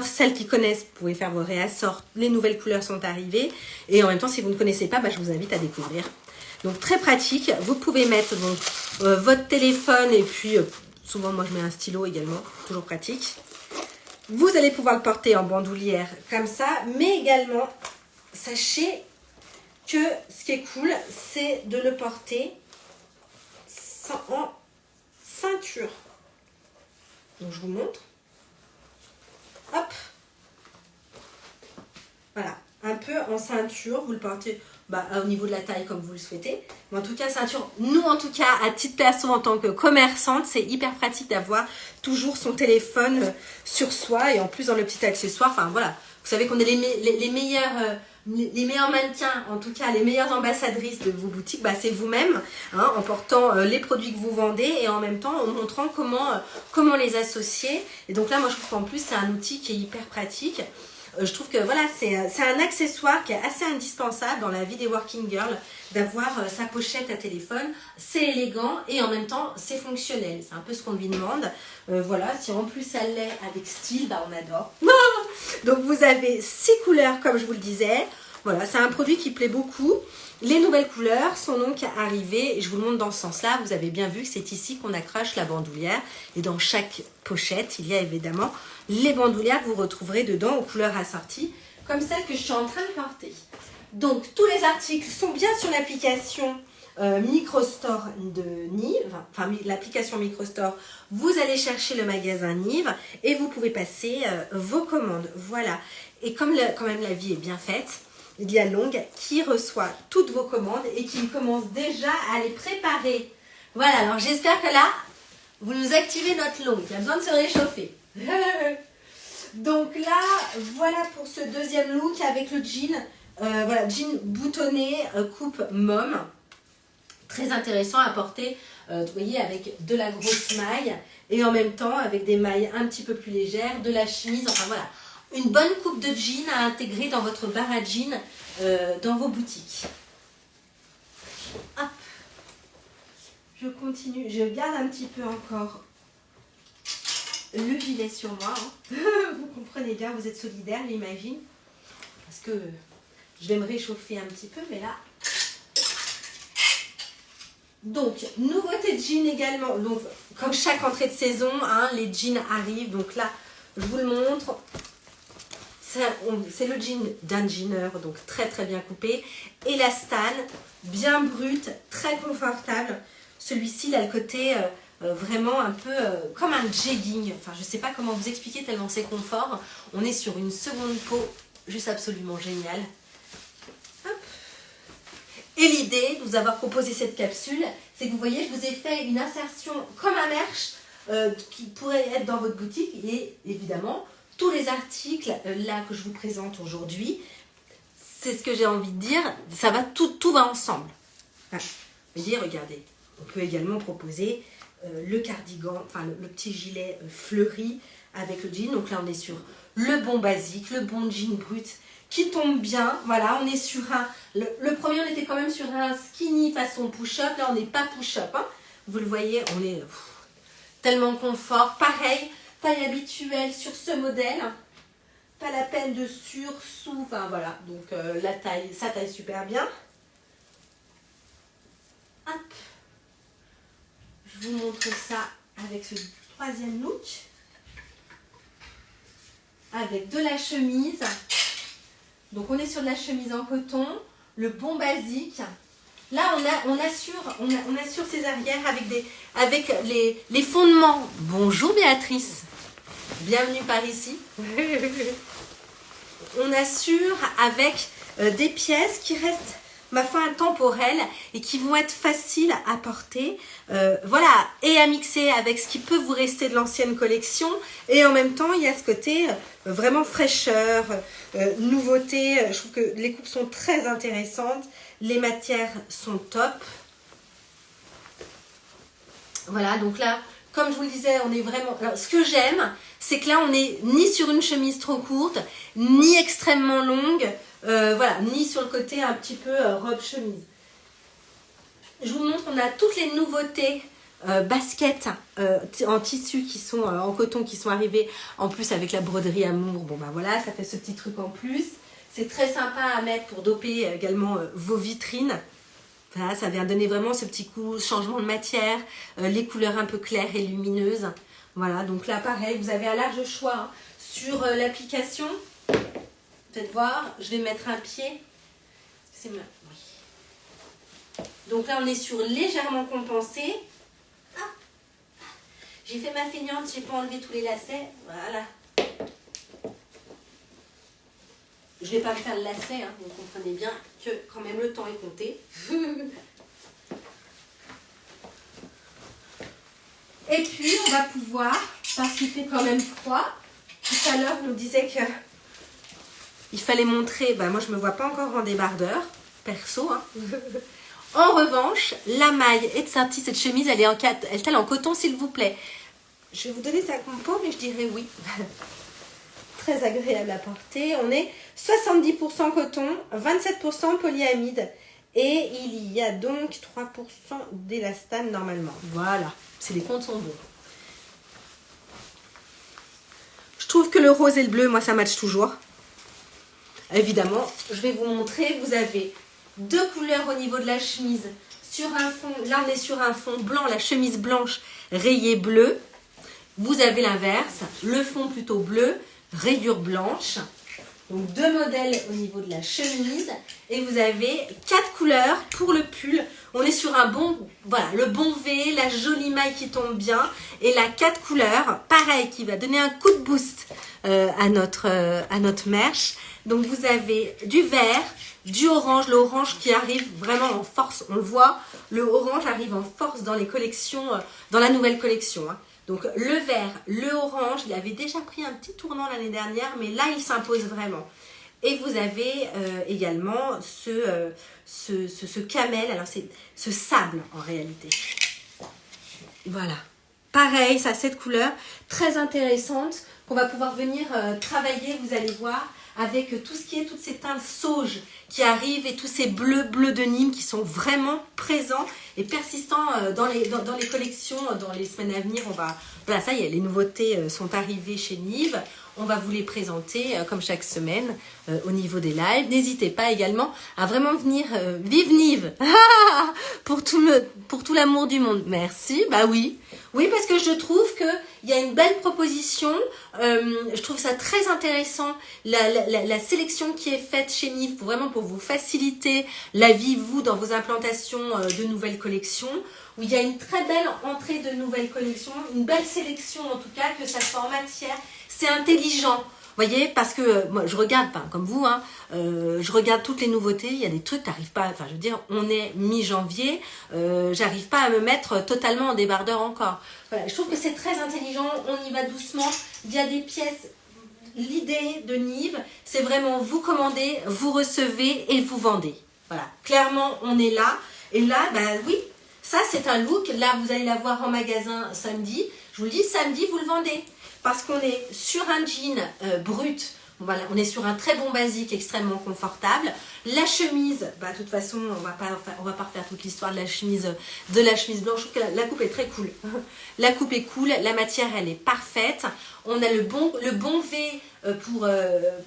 Celles qui connaissent, vous pouvez faire vos réassorts, les nouvelles couleurs sont arrivées, et en même temps si vous ne connaissez pas, je vous invite à découvrir. Donc très pratique, vous pouvez mettre donc, votre téléphone et puis souvent moi je mets un stylo également, toujours pratique. Vous allez pouvoir le porter en bandoulière comme ça, mais également sachez que ce qui est cool, c'est de le porter en ceinture. Donc je vous montre. Hop. Voilà, un peu en ceinture, vous le portez au niveau de la taille comme vous le souhaitez. Mais en tout cas, ceinture, nous en tout cas, à titre perso en tant que commerçante, c'est hyper pratique d'avoir toujours son téléphone sur soi et en plus dans le petit accessoire. Enfin voilà, vous savez qu'on est les meilleurs mannequins, en tout cas les meilleures ambassadrices de vos boutiques, c'est vous-même, hein, en portant les produits que vous vendez et en même temps en montrant comment les associer. Et donc là, moi je trouve qu'en plus c'est un outil qui est hyper pratique. Je trouve que voilà, c'est un accessoire qui est assez indispensable dans la vie des working girls, d'avoir sa pochette à téléphone. C'est élégant et en même temps c'est fonctionnel. C'est un peu ce qu'on lui demande. Voilà, si en plus ça l'est avec style, on adore. Donc vous avez 6 couleurs comme je vous le disais. Voilà, c'est un produit qui plaît beaucoup. Les nouvelles couleurs sont donc arrivées. Je vous le montre dans ce sens-là. Vous avez bien vu que c'est ici qu'on accroche la bandoulière. Et dans chaque pochette, il y a évidemment les bandoulières que vous retrouverez dedans aux couleurs assorties, comme celle que je suis en train de porter. Donc, tous les articles sont bien sur l'application Microstore de Nive. Enfin, l'application Microstore, vous allez chercher le magasin Nive et vous pouvez passer vos commandes. Voilà. Et comme quand même la vie est bien faite, il y a Long qui reçoit toutes vos commandes et qui commence déjà à les préparer. Voilà, alors j'espère que là, vous nous activez notre Long. Il a besoin de se réchauffer. Donc là, voilà pour ce deuxième look avec le jean. Voilà, jean boutonné, coupe mom. Très intéressant à porter, vous voyez, avec de la grosse maille et en même temps avec des mailles un petit peu plus légères, de la chemise, enfin voilà. Une bonne coupe de jean à intégrer dans votre bar à jean, dans vos boutiques. Hop. Je continue, je garde un petit peu encore le gilet sur moi. Hein. Vous comprenez bien, vous êtes solidaire, j'imagine. Parce que je vais me réchauffer un petit peu, mais là... Donc, nouveauté de jean également. Donc, comme chaque entrée de saison, hein, les jeans arrivent. Donc là, je vous le montre. C'est le jean d'un jeaner, donc très très bien coupé. Élastane, bien brut, très confortable. Celui-ci, il a le côté vraiment un peu comme un jegging. Enfin, je ne sais pas comment vous expliquer tellement c'est confort. On est sur une seconde peau juste absolument géniale. Hop. Et l'idée de vous avoir proposé cette capsule, c'est que vous voyez, je vous ai fait une insertion comme un merch qui pourrait être dans votre boutique. Et évidemment, tous les articles là que je vous présente aujourd'hui, c'est ce que j'ai envie de dire, ça va tout va ensemble. Enfin, vous voyez, regardez, on peut également proposer le cardigan, enfin le petit gilet fleuri avec le jean. Donc là, on est sur le bon basique, le bon jean brut qui tombe bien. Voilà, on est sur un... Le premier, on était quand même sur un skinny façon push-up. Là, on n'est pas push-up. Hein. Vous le voyez, on est tellement confort. Pareil, taille habituelle sur ce modèle. Pas la peine de sur, sous. Enfin, voilà. Donc, la taille, ça taille super bien. Hop. Je vous montre ça avec ce troisième look. Avec de la chemise. Donc, on est sur de la chemise en coton. Le bon basique. Là, on assure ses arrières avec les fondements. Bonjour Béatrice. Bienvenue par ici. On assure avec des pièces qui restent, ma foi, intemporelles et qui vont être faciles à porter. Voilà, et à mixer avec ce qui peut vous rester de l'ancienne collection. Et en même temps, il y a ce côté vraiment fraîcheur, nouveauté. Je trouve que les coupes sont très intéressantes. Les matières sont top. Voilà, donc là, comme je vous le disais, on est vraiment... Alors, ce que j'aime, c'est que là, on n'est ni sur une chemise trop courte, ni extrêmement longue, voilà, ni sur le côté un petit peu robe-chemise. Je vous montre, on a toutes les nouveautés baskets en tissu qui sont en coton qui sont arrivées en plus avec la broderie Amour. Bon, ben voilà, ça fait ce petit truc en plus. C'est très sympa à mettre pour doper également vos vitrines. Voilà, ça vient donner vraiment ce petit coup, changement de matière, les couleurs un peu claires et lumineuses. Voilà, donc là, pareil, vous avez un large choix hein, sur l'application. Faites voir, je vais mettre un pied. Oui. Donc là, on est sur légèrement compensé. Ah. J'ai fait ma feignante, j'ai pas enlevé tous les lacets. Voilà. Je ne vais pas me faire le lacet, hein, vous comprenez bien que quand même le temps est compté. Et puis on va pouvoir, parce qu'il fait quand même froid, tout à l'heure on nous disait que il fallait montrer, ben moi je ne me vois pas encore en débardeur, perso. Hein. En revanche, la maille est sortie, cette chemise, elle est en coton s'il vous plaît. Je vais vous donner sa compo, mais je dirais oui. Très agréable à porter. On est 70% coton, 27% polyamide et il y a donc 3% d'élastane normalement. Voilà, les comptes sont bons. Je trouve que le rose et le bleu, moi ça match toujours. Évidemment, je vais vous montrer, vous avez 2 couleurs au niveau de la chemise. Sur un fond, là on est sur un fond blanc, la chemise blanche rayée bleue. Vous avez l'inverse, le fond plutôt bleu, rayure blanche. Donc 2 modèles au niveau de la chemise. Et vous avez 4 couleurs pour le pull. On est sur un bon, voilà, le bon V, la jolie maille qui tombe bien. Et la 4 couleurs, pareil, qui va donner un coup de boost à notre merch. Donc vous avez du vert, du orange, le orange qui arrive vraiment en force. On le voit, le orange arrive en force dans les collections, dans la nouvelle collection. Hein. Donc le vert, le orange, il avait déjà pris un petit tournant l'année dernière, mais là il s'impose vraiment. Et vous avez également ce camel, alors c'est ce sable en réalité. Voilà. Pareil, ça a cette couleur très intéressante qu'on va pouvoir venir travailler, vous allez voir, avec tout ce qui est toutes ces teintes sauge qui arrivent et tous ces bleus de Nîmes qui sont vraiment présents et persistants dans les collections. Dans les semaines à venir, voilà, ça y est, les nouveautés sont arrivées chez Nive. On va vous les présenter comme chaque semaine au niveau des lives. N'hésitez pas également à vraiment venir vive Nive pour tout l'amour du monde. Merci, bah oui. Oui, parce que je trouve qu'il y a une belle proposition. Je trouve ça très intéressant, la sélection qui est faite chez Nive, vraiment pour vous faciliter la vie, vous, dans vos implantations de nouvelles collections, où il y a une très belle entrée de nouvelles collections, une belle sélection en tout cas, que ça soit en matière. C'est intelligent, vous voyez, parce que moi je regarde, enfin, comme vous, hein, je regarde toutes les nouveautés, il y a des trucs, t'arrives pas, enfin je veux dire, on est mi-janvier, j'arrive pas à me mettre totalement en débardeur encore. Voilà, je trouve que c'est très intelligent, on y va doucement, il y a des pièces, l'idée de Nive, c'est vraiment vous commandez, vous recevez et vous vendez. Voilà, clairement on est là, et là, ben oui, ça c'est un look, là vous allez l'avoir en magasin samedi, je vous le dis, samedi vous le vendez. Parce qu'on est sur un jean brut, voilà, on est sur un très bon basique, extrêmement confortable. La chemise, bah, de toute façon, on va pas refaire toute l'histoire de la chemise blanche. Je trouve que la coupe est très cool. La coupe est cool, la matière, elle est parfaite. On a le bon V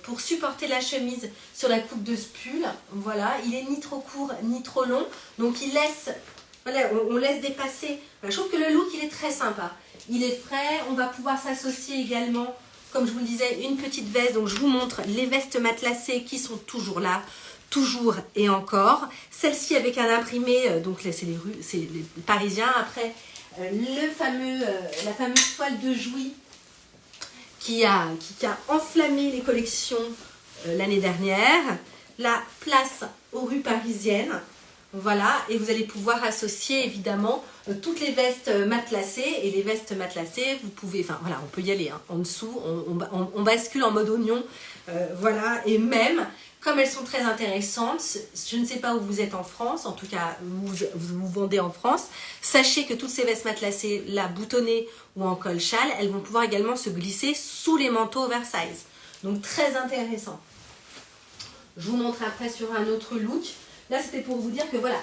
pour supporter la chemise sur la coupe de ce pull. Voilà, il est ni trop court, ni trop long. Donc, il laisse... Voilà, on laisse dépasser. Je trouve que le look, il est très sympa. Il est frais. On va pouvoir s'associer également, comme je vous le disais, une petite veste. Donc, je vous montre les vestes matelassées qui sont toujours là, toujours et encore. Celle-ci avec un imprimé, donc là, c'est les Parisiens. Après, la fameuse toile de Jouy qui a enflammé les collections l'année dernière. La place aux rues parisiennes. Voilà, et vous allez pouvoir associer évidemment toutes les vestes matelassées. Et les vestes matelassées, vous pouvez, enfin voilà, on peut y aller, hein, en dessous, on bascule en mode oignon. Voilà, et même, comme elles sont très intéressantes, je ne sais pas où vous êtes en France, en tout cas, vous vendez en France, sachez que toutes ces vestes matelassées, là, boutonnées ou en col châle, elles vont pouvoir également se glisser sous les manteaux oversize. Donc, très intéressant. Je vous montre après sur un autre look. Là, c'était pour vous dire que voilà,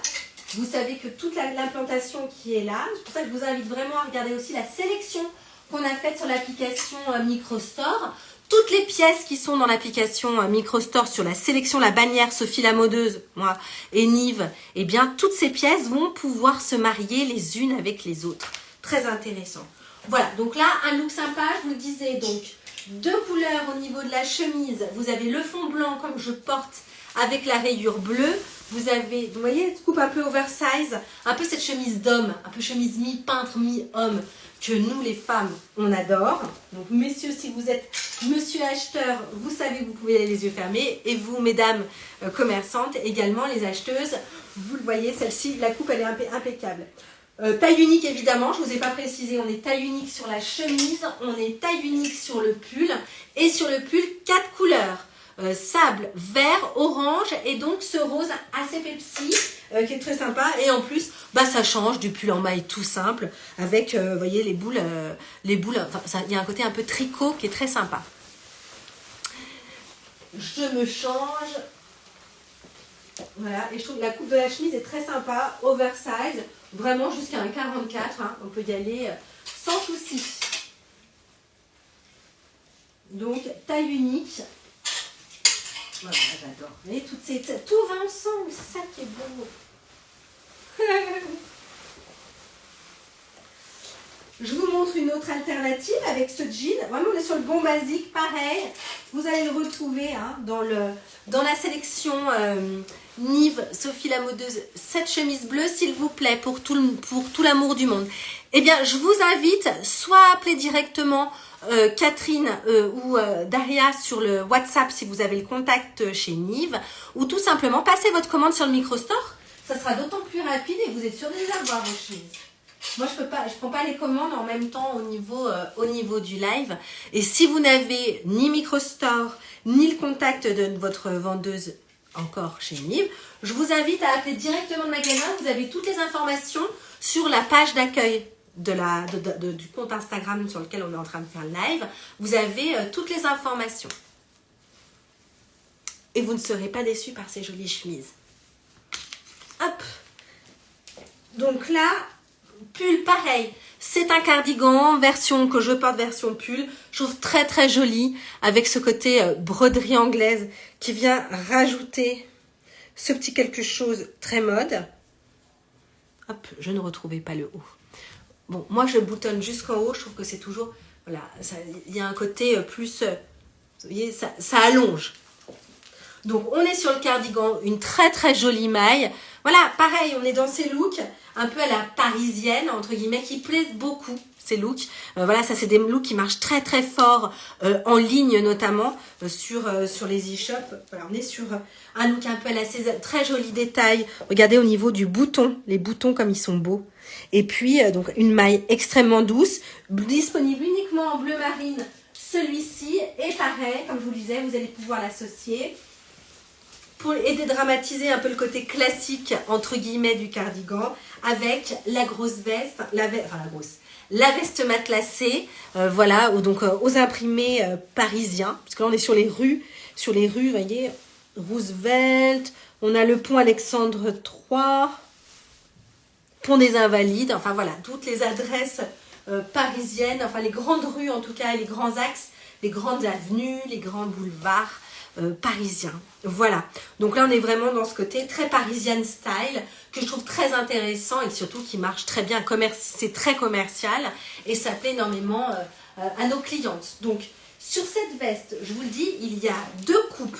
vous savez que toute l'implantation qui est là, c'est pour ça que je vous invite vraiment à regarder aussi la sélection qu'on a faite sur l'application Microstore. Toutes les pièces qui sont dans l'application Microstore sur la sélection, la bannière Sophie la modeuse, moi, et Nive, eh bien, toutes ces pièces vont pouvoir se marier les unes avec les autres. Très intéressant. Voilà, donc là, un look sympa, je vous le disais, donc, 2 couleurs au niveau de la chemise. Vous avez le fond blanc comme je porte avec la rayure bleue. Vous avez, vous voyez, coupe un peu oversize, un peu cette chemise d'homme, un peu chemise mi-peintre, mi-homme, que nous les femmes, on adore. Donc messieurs, si vous êtes monsieur acheteur, vous savez que vous pouvez aller les yeux fermés. Et vous, mesdames commerçantes, également les acheteuses, vous le voyez, celle-ci, la coupe, elle est impeccable. Taille unique, évidemment, je ne vous ai pas précisé, on est taille unique sur la chemise, on est taille unique sur le pull, et sur le pull, 4 couleurs. Sable, vert, orange et donc ce rose assez Pepsi qui est très sympa et en plus bah, ça change du pull en maille tout simple avec vous voyez les boules enfin, il y a un côté un peu tricot qui est très sympa. Je me change, voilà, et je trouve que la coupe de la chemise est très sympa, oversize, vraiment jusqu'à un 44, hein, on peut y aller sans souci. Donc taille unique. Voilà, j'adore. Vous voyez, tout va ensemble, c'est ça qui est beau. Je vous montre une autre alternative avec ce jean. Vraiment, on est sur le bon basique, pareil. Vous allez le retrouver hein, dans la sélection Nive, Sophie la modeuse, cette chemise bleue, s'il vous plaît, pour tout l'amour du monde. Eh bien, je vous invite soit à appeler directement Catherine ou Daria sur le WhatsApp si vous avez le contact chez Nive, ou tout simplement passer votre commande sur le microstore. Ça sera d'autant plus rapide et vous êtes sûr de les avoir, vos chemises. Moi, je prends pas les commandes en même temps au niveau du live. Et si vous n'avez ni microstore, ni le contact de votre vendeuse encore chez Nive, je vous invite à appeler directement le magasin. Vous avez toutes les informations sur la page d'accueil du compte Instagram sur lequel on est en train de faire le live. Vous avez toutes les informations. Et vous ne serez pas déçus par ces jolies chemises. Hop. Donc là, pull pareil. C'est un cardigan que je porte version pull. Je trouve très très joli avec ce côté broderie anglaise qui vient rajouter ce petit quelque chose très mode. Hop, je ne retrouvais pas le haut. Bon, moi je boutonne jusqu'en haut. Je trouve que c'est toujours... Voilà, il y a un côté plus... vous voyez, ça allonge. Donc, on est sur le cardigan, une très très jolie maille. Voilà, pareil, on est dans ces looks un peu à la parisienne, entre guillemets, qui plaisent beaucoup, ces looks. Voilà, ça c'est des looks qui marchent très très fort, en ligne notamment, sur les e-shops. Voilà, on est sur un look un peu à la Cézanne, très joli détail. Regardez au niveau du bouton, les boutons comme ils sont beaux. Et puis, donc une maille extrêmement douce, disponible uniquement en bleu marine, celui-ci. Et pareil, comme je vous le disais, vous allez pouvoir l'associer pour aider à dramatiser un peu le côté classique, entre guillemets, du cardigan, avec la grosse veste, la veste matelassée, voilà, donc aux imprimés parisiens, parce que là on est sur les rues, vous voyez, Roosevelt, on a le pont Alexandre III, pont des Invalides, enfin voilà, toutes les adresses parisiennes, enfin les grandes rues en tout cas, et les grands axes, les grandes avenues, les grands boulevards parisiens. Voilà, donc là on est vraiment dans ce côté très parisienne style que je trouve très intéressant et surtout qui marche très bien, c'est très commercial et ça plaît énormément à nos clientes. Donc sur cette veste, je vous le dis, il y a deux coupes.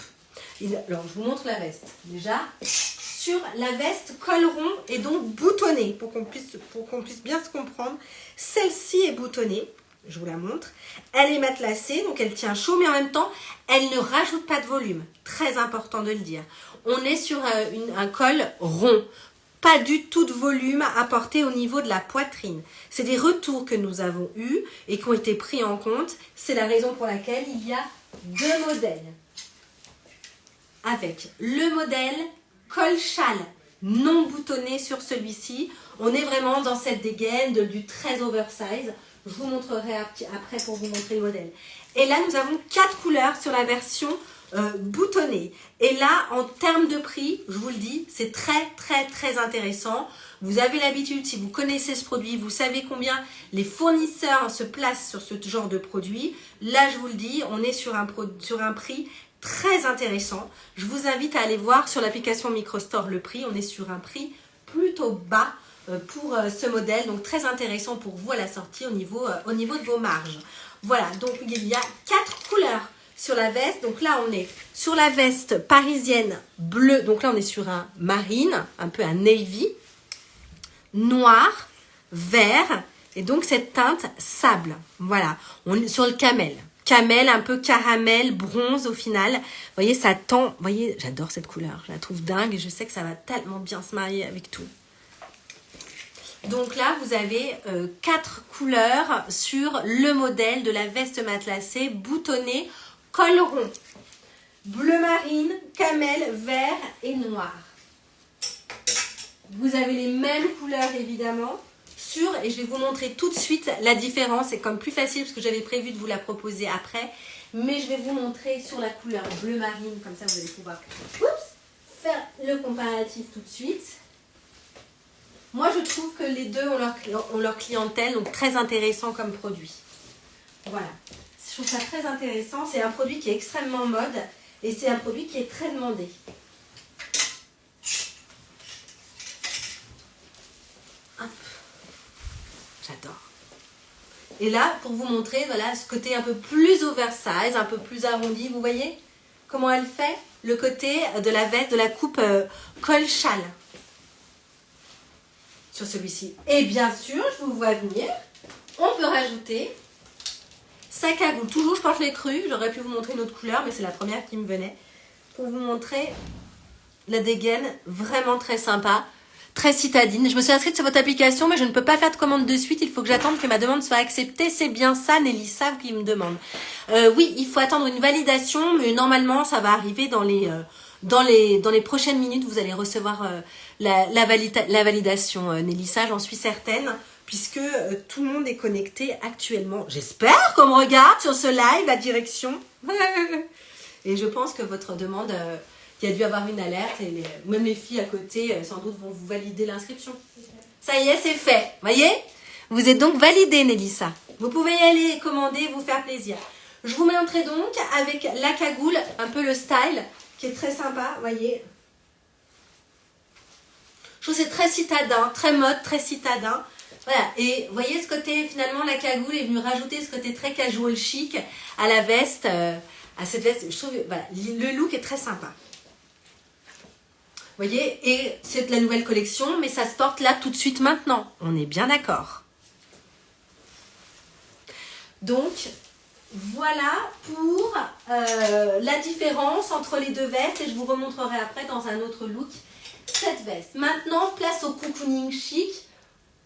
Alors je vous montre la veste déjà. Sur la veste col rond et donc boutonnée pour qu'on puisse bien se comprendre. Celle-ci est boutonnée. Je vous la montre. Elle est matelassée, donc elle tient chaud, mais en même temps, elle ne rajoute pas de volume. Très important de le dire. On est sur un col rond. Pas du tout de volume apporté au niveau de la poitrine. C'est des retours que nous avons eus et qui ont été pris en compte. C'est la raison pour laquelle il y a deux modèles. Avec le modèle col châle non boutonné sur celui-ci. On est vraiment dans cette dégaine du très oversize. Je vous montrerai après pour vous montrer le modèle. Et là, nous avons 4 couleurs sur la version boutonnée. Et là, en termes de prix, je vous le dis, c'est très, très, très intéressant. Vous avez l'habitude, si vous connaissez ce produit, vous savez combien les fournisseurs se placent sur ce genre de produit. Là, je vous le dis, on est sur un prix très intéressant. Je vous invite à aller voir sur l'application Microstore le prix. On est sur un prix plutôt bas pour ce modèle, donc très intéressant pour vous à la sortie au niveau de vos marges. Voilà, donc il y a 4 couleurs sur la veste. Donc là, on est sur la veste parisienne bleue. Donc là, on est sur un marine, un peu un navy, noir, vert, et donc cette teinte sable. Voilà, on est sur le camel. Camel, un peu caramel, bronze au final. Vous voyez, ça tend. Vous voyez, j'adore cette couleur. Je la trouve dingue et je sais que ça va tellement bien se marier avec tout. Donc là, vous avez 4 couleurs sur le modèle de la veste matelassée boutonnée col rond. Bleu marine, camel, vert et noir. Vous avez les mêmes couleurs évidemment. Et je vais vous montrer tout de suite la différence. C'est comme plus facile parce que j'avais prévu de vous la proposer après. Mais je vais vous montrer sur la couleur bleu marine. Comme ça, vous allez pouvoir faire le comparatif tout de suite. Moi, je trouve que les deux ont leur clientèle, donc très intéressant comme produit. Voilà. Je trouve ça très intéressant. C'est un produit qui est extrêmement mode Et c'est un produit qui est très demandé. Hop. J'adore. Et là, pour vous montrer, voilà, ce côté un peu plus oversize, un peu plus arrondi, vous voyez comment elle fait le côté de la veste, de la coupe col-châle sur celui-ci. Et bien sûr, je vous vois venir, on peut rajouter sa cagoule. Toujours, je porte les crus, j'aurais pu vous montrer une autre couleur, mais c'est la première qui me venait. Pour vous montrer la dégaine, vraiment très sympa. Très citadine. Je me suis inscrite sur votre application, mais je ne peux pas faire de commande de suite. Il faut que j'attende que ma demande soit acceptée. C'est bien ça, Nélissa, qui me demande. Oui, il faut attendre une validation, mais normalement, ça va arriver dans les prochaines minutes. Vous allez recevoir la validation, Nélissa, j'en suis certaine, puisque tout le monde est connecté actuellement. J'espère qu'on me regarde sur ce live à direction. Et je pense que votre demande... il y a dû avoir une alerte et même les filles à côté sans doute vont vous valider l'inscription. Ça y est, c'est fait. Voyez? Vous êtes donc validé, Nélissa. Vous pouvez y aller commander, vous faire plaisir. Je vous montrerai donc avec la cagoule, un peu le style, qui est très sympa, voyez. Je trouve que c'est très citadin, très mode, très citadin. Voilà, et vous voyez ce côté, finalement, la cagoule est venue rajouter ce côté très casual chic à la veste, à cette veste. Je trouve, voilà, le look est très sympa. Vous voyez, et c'est la nouvelle collection, mais ça se porte là tout de suite maintenant. On est bien d'accord. Donc, voilà pour la différence entre les deux vestes. Et je vous remontrerai après dans un autre look cette veste. Maintenant, place au cocooning chic.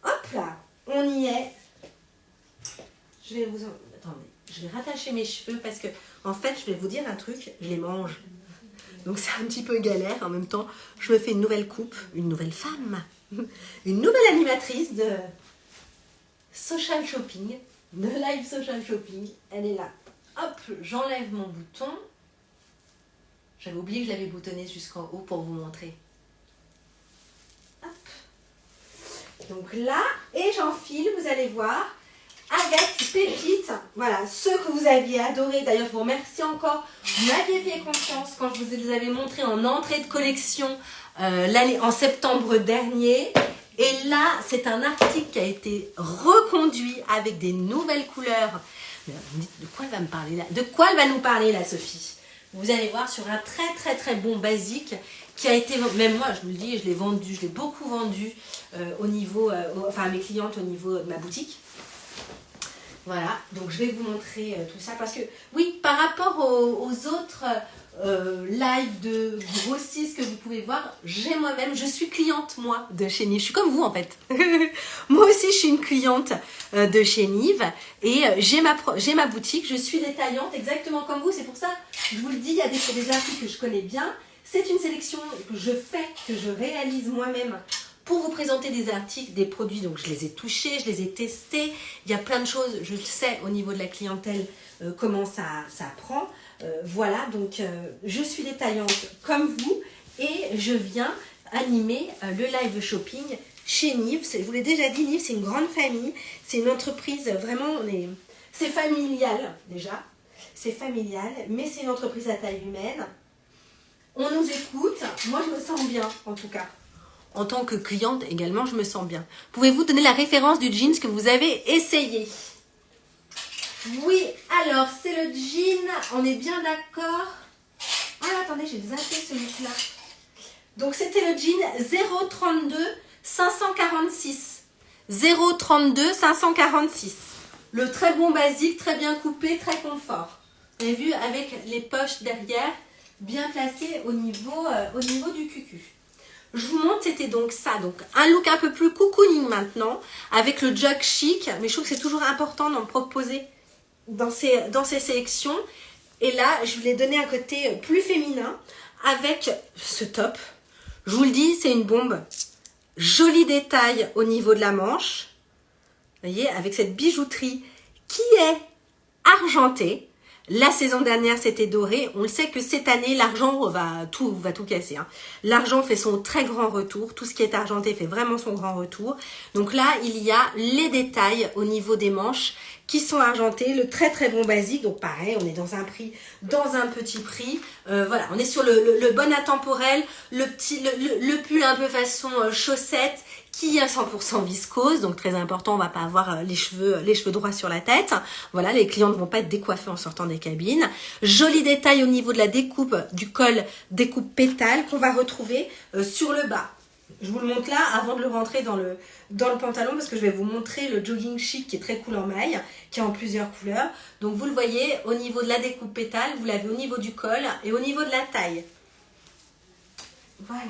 Hop là, on y est. Je vais vous... Attendez, je vais rattacher mes cheveux parce que, en fait, je vais vous dire un truc, je les mange. Donc c'est un petit peu galère. En même temps, je me fais une nouvelle coupe, une nouvelle femme, une nouvelle animatrice de social shopping, de live social shopping. Elle est là. Hop, j'enlève mon bouton. J'avais oublié que je l'avais boutonné jusqu'en haut pour vous montrer. Hop. Donc là, et j'enfile, vous allez voir, avec pépite. Voilà, ceux que vous aviez adoré. D'ailleurs, je vous remercie encore. Vous m'aviez fait confiance quand je vous les avais montrés en entrée de collection en septembre dernier. Et là, c'est un article qui a été reconduit avec des nouvelles couleurs. Mais vous me dites, de quoi elle va me parler là? De quoi elle va nous parler là, Sophie? Vous allez voir sur un très très très bon basique qui a été, même moi je vous le dis, je l'ai vendu, je l'ai beaucoup vendu au niveau, enfin à mes clientes au niveau de ma boutique. Voilà, donc je vais vous montrer tout ça parce que, oui, par rapport aux autres lives de grossistes que vous pouvez voir, je suis cliente, moi, de chez Nive. Je suis comme vous, en fait. Moi aussi, je suis une cliente de chez Nive et j'ai ma boutique, je suis détaillante exactement comme vous. C'est pour ça, je vous le dis, il y a des articles que je connais bien. C'est une sélection que je fais, que je réalise moi-même pour vous présenter des articles, des produits. Donc, je les ai touchés, je les ai testés. Il y a plein de choses, je sais, au niveau de la clientèle, comment ça prend. Voilà, donc je suis détaillante comme vous et je viens animer le live shopping chez Nive. Je vous l'ai déjà dit, Nive, c'est une grande famille. C'est une entreprise, vraiment, c'est familial déjà. C'est familial, mais c'est une entreprise à taille humaine. On nous écoute. Moi, je me sens bien, en tout cas. En tant que cliente également, je me sens bien. Pouvez-vous donner la référence du jeans que vous avez essayé? Oui, alors, c'est le jean, on est bien d'accord. Ah, attendez, j'ai zappé celui-là. Donc, c'était le jean 032 546. 032 546. Le très bon basique, très bien coupé, très confort. Vous avez vu, avec les poches derrière, bien placées au niveau du cucu. Je vous montre, c'était donc ça. Donc, un look un peu plus cocooning maintenant, avec le jog chic. Mais je trouve que c'est toujours important d'en proposer dans ces sélections. Et là, je voulais donner un côté plus féminin avec ce top. Je vous le dis, c'est une bombe. Joli détail au niveau de la manche. Vous voyez, avec cette bijouterie qui est argentée. La saison dernière, c'était doré. On le sait que cette année, l'argent va tout casser. Hein. L'argent fait son très grand retour. Tout ce qui est argenté fait vraiment son grand retour. Donc là, il y a les détails au niveau des manches qui sont argentés, le très très bon basique. Donc pareil, on est dans un prix, dans un petit prix. Voilà, on est sur le bon intemporel, le pull un peu façon chaussette, qui est 100% viscose, donc très important, on va pas avoir les cheveux droits sur la tête. Voilà, les clients ne vont pas être décoiffés en sortant des cabines. Joli détail au niveau de la découpe du col, découpe pétale qu'on va retrouver sur le bas. Je vous le montre là avant de le rentrer dans le pantalon parce que je vais vous montrer le jogging chic qui est très cool en maille, qui est en plusieurs couleurs. Donc vous le voyez au niveau de la découpe pétale, vous l'avez au niveau du col et au niveau de la taille. Voilà.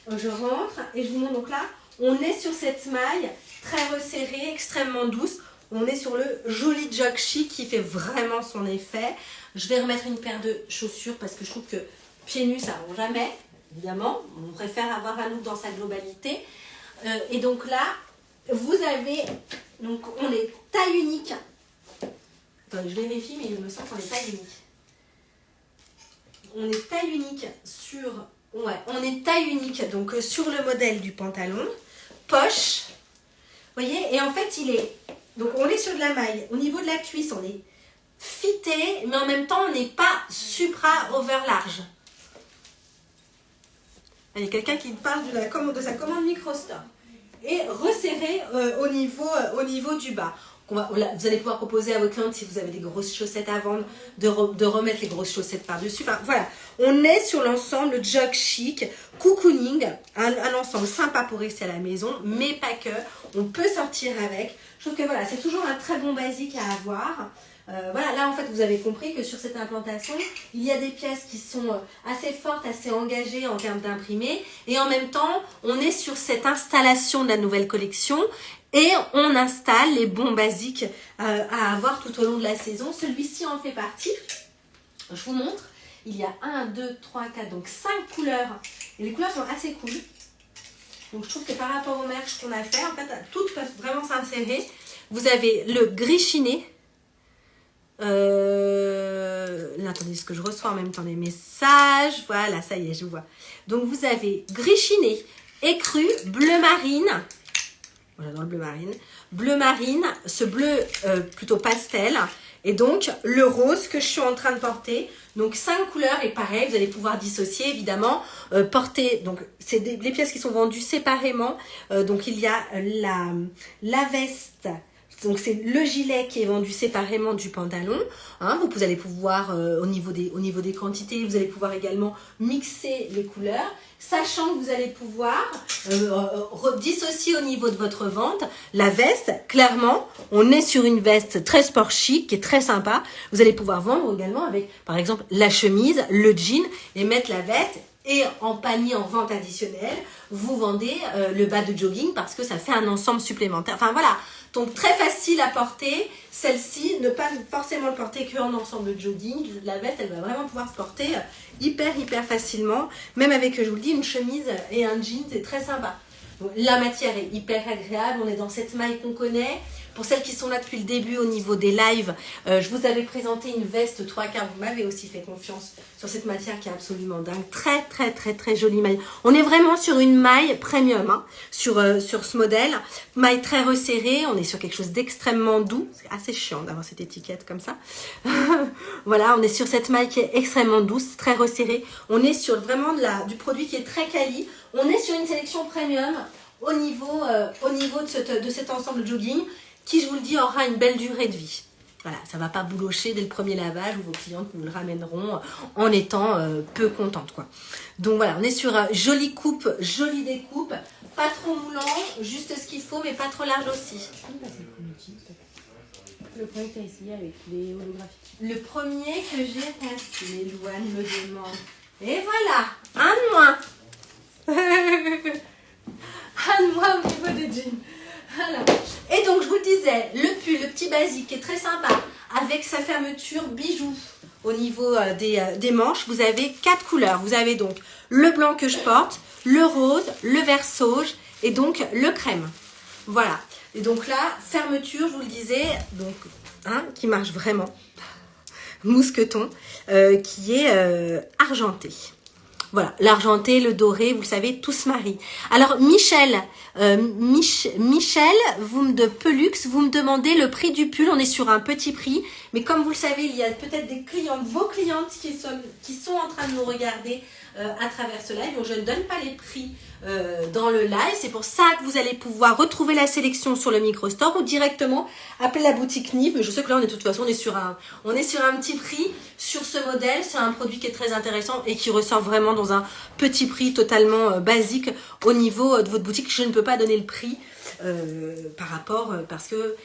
Je rentre et je vous montre, donc là, on est sur cette maille très resserrée, extrêmement douce. On est sur le joli jog chic qui fait vraiment son effet. Je vais remettre une paire de chaussures parce que je trouve que pieds nus, ça ne rend jamais, évidemment. On préfère avoir un look dans sa globalité. Et donc là, vous avez, donc on est taille unique. Attendez, je vérifie, mais il me semble qu'on est taille unique. On est taille unique sur... Ouais, on est taille unique, donc sur le modèle du pantalon, poche, vous voyez, et en fait donc on est sur de la maille, au niveau de la cuisse on est fité, mais en même temps on n'est pas supra over large. Il y a quelqu'un qui parle de sa commande Microstore, et resserré au niveau du bas. Vous allez pouvoir proposer à vos clientes, si vous avez des grosses chaussettes à vendre, de remettre les grosses chaussettes par-dessus. Enfin, voilà, on est sur l'ensemble jog chic, cocooning, un ensemble sympa pour rester à la maison, mais pas que. On peut sortir avec. Je trouve que voilà, c'est toujours un très bon basique à avoir. Voilà, là en fait vous avez compris que sur cette implantation, il y a des pièces qui sont assez fortes, assez engagées en termes d'imprimé, et en même temps, on est sur cette installation de la nouvelle collection. Et on installe les bons basiques à avoir tout au long de la saison. Celui-ci en fait partie. Je vous montre. Il y a 1, 2, 3, 4, donc 5 couleurs. Et les couleurs sont assez cool. Donc je trouve que par rapport aux merches qu'on a fait, en fait, toutes peuvent vraiment s'insérer. Vous avez le gris chiné. Là, attendez, ce que je reçois en même temps les messages. Voilà, ça y est, je vois. Donc vous avez gris chiné, écru, bleu marine. Voilà, dans le bleu marine, ce bleu plutôt pastel, et donc le rose que je suis en train de porter. Donc 5 couleurs, et pareil, vous allez pouvoir dissocier évidemment, porter, donc c'est les pièces qui sont vendues séparément. Donc il y a la veste, donc c'est le gilet qui est vendu séparément du pantalon. Hein, vous allez pouvoir, au niveau des quantités, vous allez pouvoir également mixer les couleurs. Sachant que vous allez pouvoir dissocier au niveau de votre vente la veste. Clairement, on est sur une veste très sport chic, qui est très sympa. Vous allez pouvoir vendre également avec, par exemple, la chemise, le jean, et mettre la veste. Et en panier, en vente additionnelle, vous vendez le bas de jogging parce que ça fait un ensemble supplémentaire. Enfin voilà, donc très facile à porter. Celle-ci, ne pas forcément le porter qu'en ensemble de jogging. La veste, elle va vraiment pouvoir se porter hyper facilement. Même avec, je vous le dis, une chemise et un jean, c'est très sympa. Donc, la matière est hyper agréable. On est dans cette maille qu'on connaît. Pour celles qui sont là depuis le début au niveau des lives, je vous avais présenté une veste 3/4. Vous m'avez aussi fait confiance sur cette matière qui est absolument dingue. Très jolie maille. On est vraiment sur une maille premium, hein, sur ce modèle. Maille très resserrée. On est sur quelque chose d'extrêmement doux. C'est assez chiant d'avoir cette étiquette comme ça. Voilà, on est sur cette maille qui est extrêmement douce, très resserrée. On est sur vraiment du produit qui est très quali. On est sur une sélection premium au niveau de cet ensemble jogging, qui, je vous le dis, aura une belle durée de vie. Voilà, ça ne va pas boulocher dès le premier lavage, où vos clientes vous le ramèneront en étant peu contentes, quoi. Donc voilà, on est sur jolie coupe, jolie découpe, pas trop moulant, juste ce qu'il faut, mais pas trop large aussi. Le premier que tu as essayé avec les holographiques. Le premier que j'ai passé, Louane me demande. Et voilà, un de moins. Un de moins au niveau des jeans. Voilà. Et donc je vous le disais, le pull, le petit basique est très sympa, avec sa fermeture bijoux au niveau des manches. Vous avez 4 couleurs. Vous avez donc le blanc que je porte, le rose, le vert sauge et donc le crème. Voilà. Et donc là, fermeture, je vous le disais, donc hein, qui marche vraiment, mousqueton, qui est argenté. Voilà, l'argenté, le doré, vous le savez, tout se marie. Alors, Michel, de Pelux, vous me demandez le prix du pull. On est sur un petit prix. Mais comme vous le savez, il y a peut-être des clientes, vos clientes qui sont en train de nous regarder à travers ce live. Donc, je ne donne pas les prix dans le live. C'est pour ça que vous allez pouvoir retrouver la sélection sur le microstore ou directement appeler la boutique Nive. Mais je sais que là, de toute façon, on est sur un petit prix sur ce modèle. C'est un produit qui est très intéressant et qui ressort vraiment dans un petit prix totalement basique au niveau de votre boutique. Je ne peux pas donner le prix par rapport parce que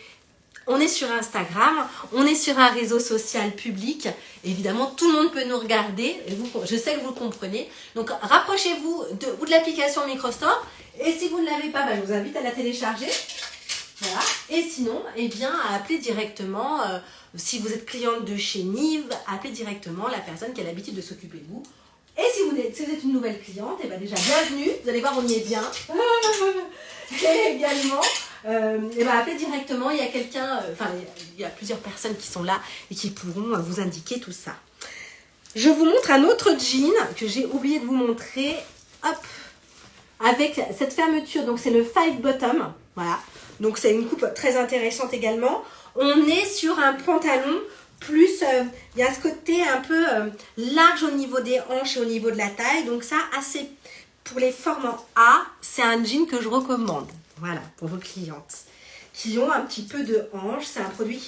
on est sur Instagram, on est sur un réseau social public. Évidemment, tout le monde peut nous regarder. Et je sais que vous le comprenez. Donc, rapprochez-vous de l'application Microstore. Et si vous ne l'avez pas, je vous invite à la télécharger. Voilà. Et sinon, eh bien, à appeler directement, si vous êtes cliente de chez Nive, appelez directement la personne qui a l'habitude de s'occuper de vous. Et si vous êtes une nouvelle cliente, eh bien déjà, bienvenue. Vous allez voir, on y est bien. Et également, appelez directement. Il y a il y a plusieurs personnes qui sont là et qui pourront vous indiquer tout ça. Je vous montre un autre jean que j'ai oublié de vous montrer. Hop, avec cette fermeture. Donc, c'est le 5 bottom. Voilà. Donc, c'est une coupe très intéressante également. On est sur un pantalon plus, il y a ce côté un peu large au niveau des hanches et au niveau de la taille. Donc ça, assez pour les formes en A, c'est un jean que je recommande. Voilà, pour vos clientes qui ont un petit peu de hanches. C'est un produit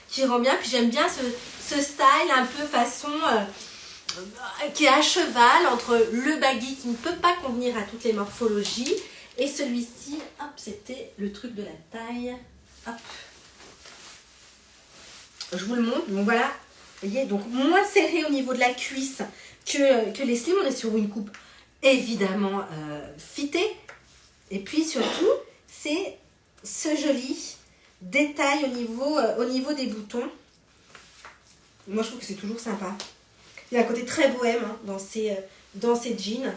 qui rend bien. Puis j'aime bien ce style un peu façon qui est à cheval entre le baggy qui ne peut pas convenir à toutes les morphologies et celui-ci, hop, c'était le truc de la taille. Hop. Je vous le montre. Donc voilà, vous voyez, donc moins serré au niveau de la cuisse que les slims. On est sur une coupe évidemment fitée. Et puis surtout, c'est ce joli détail au niveau des boutons. Moi, je trouve que c'est toujours sympa. Il y a un côté très bohème dans ces jeans.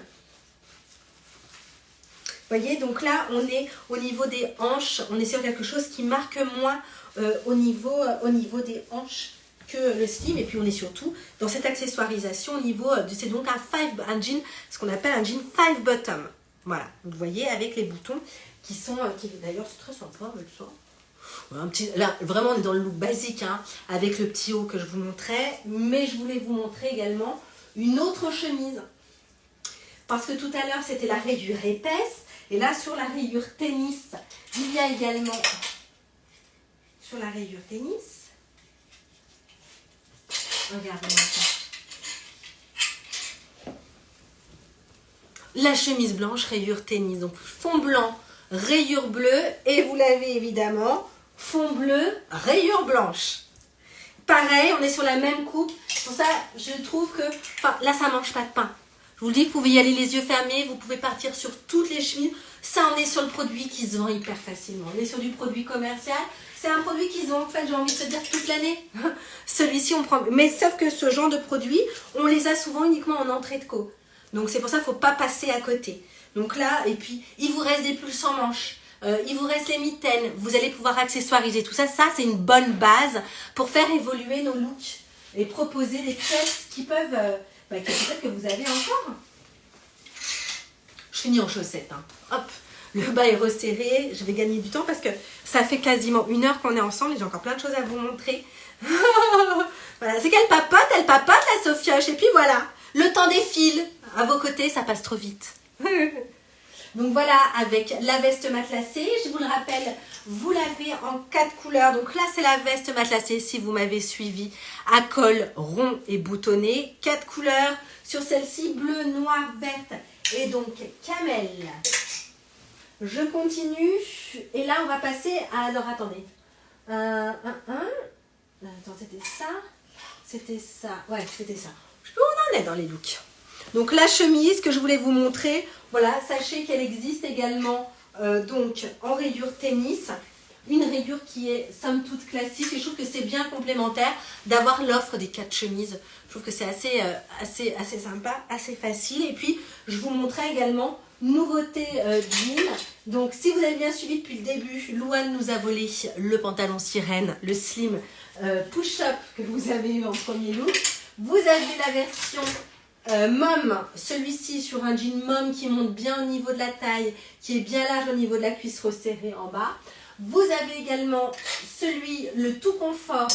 Vous voyez, donc là, on est au niveau des hanches. On est sur quelque chose qui marque moins au niveau des hanches que le slim. Et puis, on est surtout dans cette accessoirisation au niveau c'est donc un jean, ce qu'on appelle un jean 5 bottom. Voilà, vous voyez, avec les boutons qui d'ailleurs, c'est très sympa avec ça. Là, vraiment, on est dans le look basique, avec le petit haut que je vous montrais. Mais je voulais vous montrer également une autre chemise. Parce que tout à l'heure, c'était la rayure épaisse. Et là, sur la rayure tennis, il y a également, sur la rayure tennis, regardez-moi ça. La chemise blanche, rayure tennis. Donc, fond blanc, rayure bleue. Et vous l'avez évidemment, fond bleu, rayure blanche. Pareil, on est sur la même coupe. Pour ça, je trouve que, là, ça ne mange pas de pain. Je vous le dis, vous pouvez y aller les yeux fermés. Vous pouvez partir sur toutes les chemises. Ça, on est sur le produit qui se vend hyper facilement. On est sur du produit commercial. C'est un produit qu'ils ont, en fait, j'ai envie de se dire, toute l'année. Celui-ci, on prend. Mais sauf que ce genre de produits, on les a souvent uniquement en entrée de co. Donc, c'est pour ça qu'il ne faut pas passer à côté. Donc là, et puis, il vous reste des pulls sans manches. Il vous reste les mitaines. Vous allez pouvoir accessoiriser tout ça. Ça, c'est une bonne base pour faire évoluer nos looks et proposer des pièces qui peuvent, que peut-être que vous avez encore. Je finis en chaussettes. Hop, le bas est resserré. Je vais gagner du temps parce que ça fait quasiment 1 heure qu'on est ensemble et j'ai encore plein de choses à vous montrer. Voilà, c'est qu'elle papote, la Sophioche. Et puis voilà, le temps défile. À vos côtés, ça passe trop vite. Donc voilà, avec la veste matelassée, je vous le rappelle, vous l'avez en 4 couleurs. Donc là, c'est la veste matelassée, si vous m'avez suivi, à col rond et boutonné. 4 couleurs sur celle-ci, bleu, noir, verte et donc camel. Je continue et là, on va passer à... Alors, attendez. Attends, c'était ça. Ouais, c'était ça. Je sais plus où on en est dans les looks. Donc la chemise que je voulais vous montrer, voilà, sachez qu'elle existe également donc en rayure tennis. Une rayure qui est somme toute classique et je trouve que c'est bien complémentaire d'avoir l'offre des 4 chemises. Je trouve que c'est assez sympa, assez facile. Et puis je vous montrais également nouveauté jean. Donc si vous avez bien suivi depuis le début, Louane nous a volé le pantalon sirène, le slim push-up que vous avez eu en premier look. Vous avez la version Mom, celui-ci sur un jean mom qui monte bien au niveau de la taille, qui est bien large au niveau de la cuisse resserrée en bas. Vous avez également celui, le tout confort,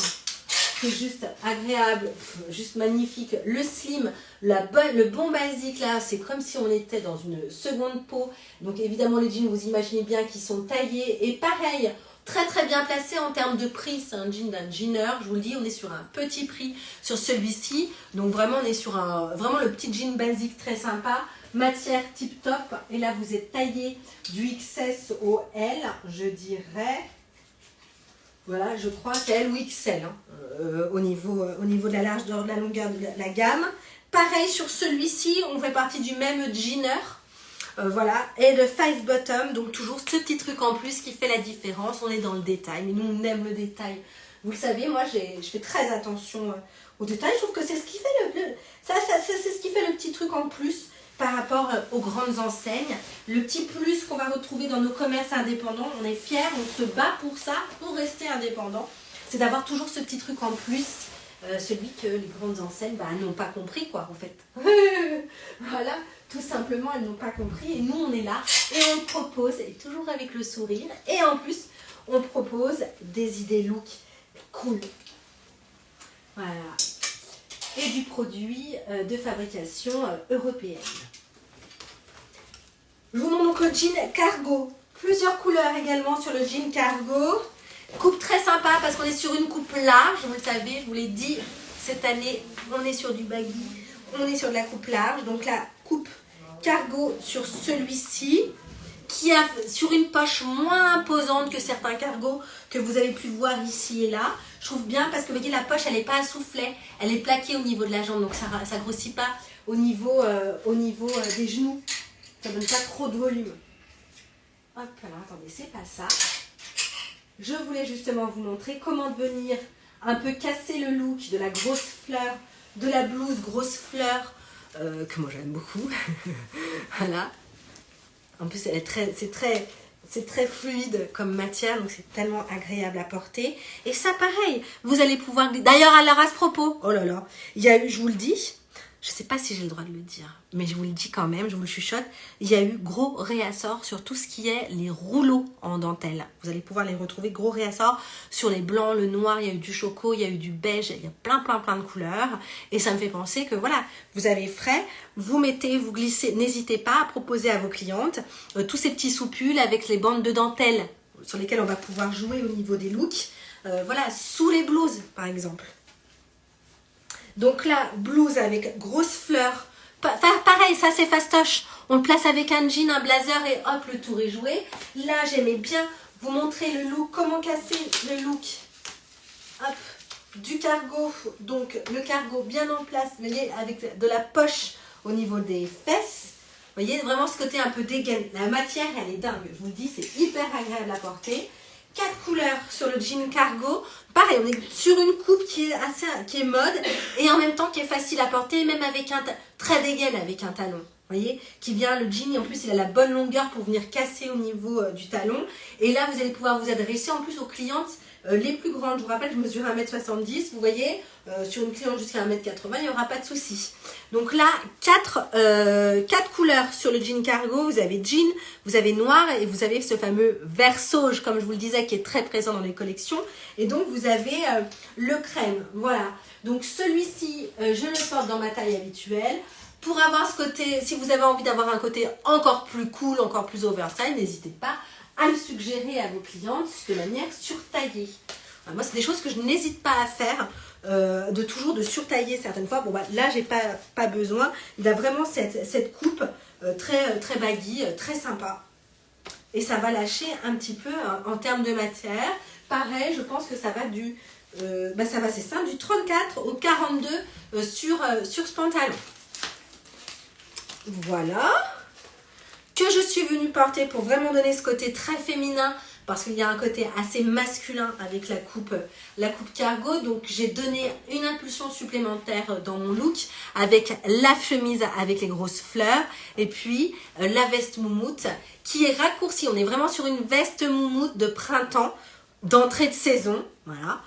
qui est juste agréable, juste magnifique. Le slim, le bon basique là, c'est comme si on était dans une seconde peau. Donc évidemment les jeans, vous imaginez bien qu'ils sont taillés. Et pareil, très très bien placé en termes de prix. C'est un jean d'un jeaner, je vous le dis, on est sur un petit prix sur celui-ci. Donc vraiment on est sur vraiment le petit jean basique très sympa. Matière tip top. Et là vous êtes taillé du XS au L, je dirais. Voilà, je crois c'est L ou XL hein, au niveau de la largeur, de la longueur de la gamme. Pareil sur celui-ci, on fait partie du même jeaner. Voilà, et le 5 bottom, donc toujours ce petit truc en plus qui fait la différence. On est dans le détail, mais nous on aime le détail. Vous le savez, moi je fais très attention au détail. Je trouve que c'est ce qui fait c'est ce qui fait le petit truc en plus par rapport aux grandes enseignes. Le petit plus qu'on va retrouver dans nos commerces indépendants, on est fiers, on se bat pour ça, pour rester indépendant. C'est d'avoir toujours ce petit truc en plus, celui que les grandes enseignes n'ont pas compris quoi en fait. Voilà, tout simplement elles n'ont pas compris et nous on est là et on propose, et toujours avec le sourire, et en plus on propose des idées look cool. Voilà. Et du produit de fabrication européenne. Je vous montre donc le jean cargo. Plusieurs couleurs également sur le jean cargo. Coupe très sympa parce qu'on est sur une coupe large. Vous le savez, je vous l'ai dit, cette année, on est sur du baggy. On est sur de la coupe large. Donc la coupe cargo sur celui-ci, qui a sur une poche moins imposante que certains cargos que vous avez pu voir ici et là. Je trouve bien parce que vous voyez la poche elle n'est pas à soufflet, elle est plaquée au niveau de la jambe, donc ça ne grossit pas au niveau des genoux. Ça ne donne pas trop de volume. Hop, alors attendez, c'est pas ça. Je voulais justement vous montrer comment venir un peu casser le look de la grosse fleur, de la blouse grosse fleur, que moi j'aime beaucoup. Voilà. En plus, c'est très fluide comme matière, donc c'est tellement agréable à porter. Et ça, pareil, vous allez pouvoir... D'ailleurs, alors à ce propos, oh là là, il y a eu, je vous le dis, je ne sais pas si j'ai le droit de le dire, mais je vous le dis quand même, je vous le chuchote, il y a eu gros réassort sur tout ce qui est les rouleaux en dentelle. Vous allez pouvoir les retrouver, gros réassort sur les blancs, le noir, il y a eu du choco, il y a eu du beige, il y a plein de couleurs. Et ça me fait penser que voilà, vous avez frais, vous mettez, vous glissez, n'hésitez pas à proposer à vos clientes tous ces petits soupules avec les bandes de dentelle sur lesquelles on va pouvoir jouer au niveau des looks. Voilà, sous les blouses par exemple. Donc là, blouse avec grosse fleur. Pareil, ça c'est fastoche. On le place avec un jean, un blazer et hop, le tour est joué. Là, j'aimais bien vous montrer le look, comment casser le look. Hop, du cargo. Donc le cargo bien en place, vous voyez, avec de la poche au niveau des fesses. Vous voyez, vraiment ce côté un peu dégaine. La matière, elle est dingue. Je vous le dis, c'est hyper agréable à porter. 4 couleurs sur le jean cargo. Pareil, on est sur une coupe qui est mode et en même temps qui est facile à porter, même avec un très dégaine avec un talon. Vous voyez, qui vient, le jean, et en plus il a la bonne longueur pour venir casser au niveau du talon. Et là, vous allez pouvoir vous adresser en plus aux clientes les plus grandes. Je vous rappelle, je mesure 1m70, vous voyez, sur une cliente jusqu'à 1m80, il n'y aura pas de souci. Donc là, 4 couleurs sur le jean cargo. Vous avez jean, vous avez noir et vous avez ce fameux vert sauge, comme je vous le disais, qui est très présent dans les collections. Et donc, vous avez le crème. Voilà. Donc, celui-ci, je le porte dans ma taille habituelle. Pour avoir ce côté, si vous avez envie d'avoir un côté encore plus cool, encore plus oversize, n'hésitez pas à le suggérer à vos clientes de manière surtaillée. Moi, c'est des choses que je n'hésite pas à faire, de surtailler certaines fois. Bon, bah, là, j'ai pas besoin. Il a vraiment cette coupe très baggy, très sympa. Et ça va lâcher un petit peu en termes de matière. Pareil, je pense que ça va c'est simple, du 34 au 42 sur ce pantalon. Voilà, que je suis venue porter pour vraiment donner ce côté très féminin, parce qu'il y a un côté assez masculin avec la coupe cargo. Donc j'ai donné une impulsion supplémentaire dans mon look avec la chemise avec les grosses fleurs et puis la veste moumoute qui est raccourcie. On est vraiment sur une veste moumoute de printemps, d'entrée de saison, voilà.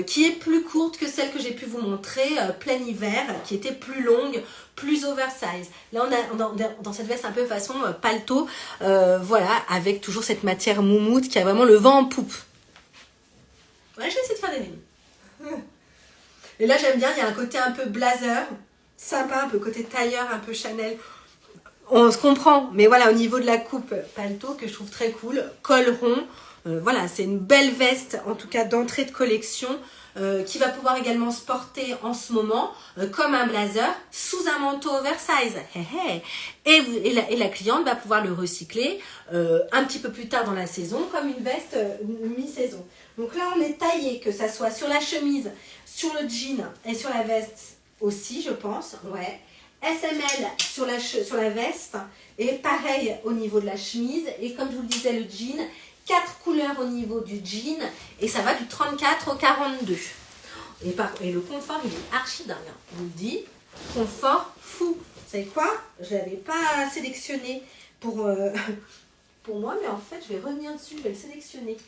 qui est plus courte que celle que j'ai pu vous montrer plein hiver, qui était plus longue, plus oversize. Là, on a dans cette veste un peu façon paletot, voilà, avec toujours cette matière moumoute qui a vraiment le vent en poupe. Ouais, je vais essayer de faire des lignes. Et là, j'aime bien, il y a un côté un peu blazer, sympa, un peu côté tailleur, un peu Chanel. On se comprend, mais voilà, au niveau de la coupe paletot, que je trouve très cool, col rond, voilà, c'est une belle veste, en tout cas d'entrée de collection, qui va pouvoir également se porter en ce moment, comme un blazer, sous un manteau oversize. Et la cliente va pouvoir le recycler un petit peu plus tard dans la saison, comme une veste mi-saison. Donc là, on est taillé, que ça soit sur la chemise, sur le jean et sur la veste aussi, je pense, ouais. SML sur la veste et pareil au niveau de la chemise. Et comme je vous le disais, le jean, 4 couleurs au niveau du jean et ça va du 34 au 42. Et le confort, il est archi dingue. Hein. Je vous le dis, confort fou. Vous savez quoi? Je ne l'avais pas sélectionné pour moi, mais en fait, je vais revenir dessus, je vais le sélectionner.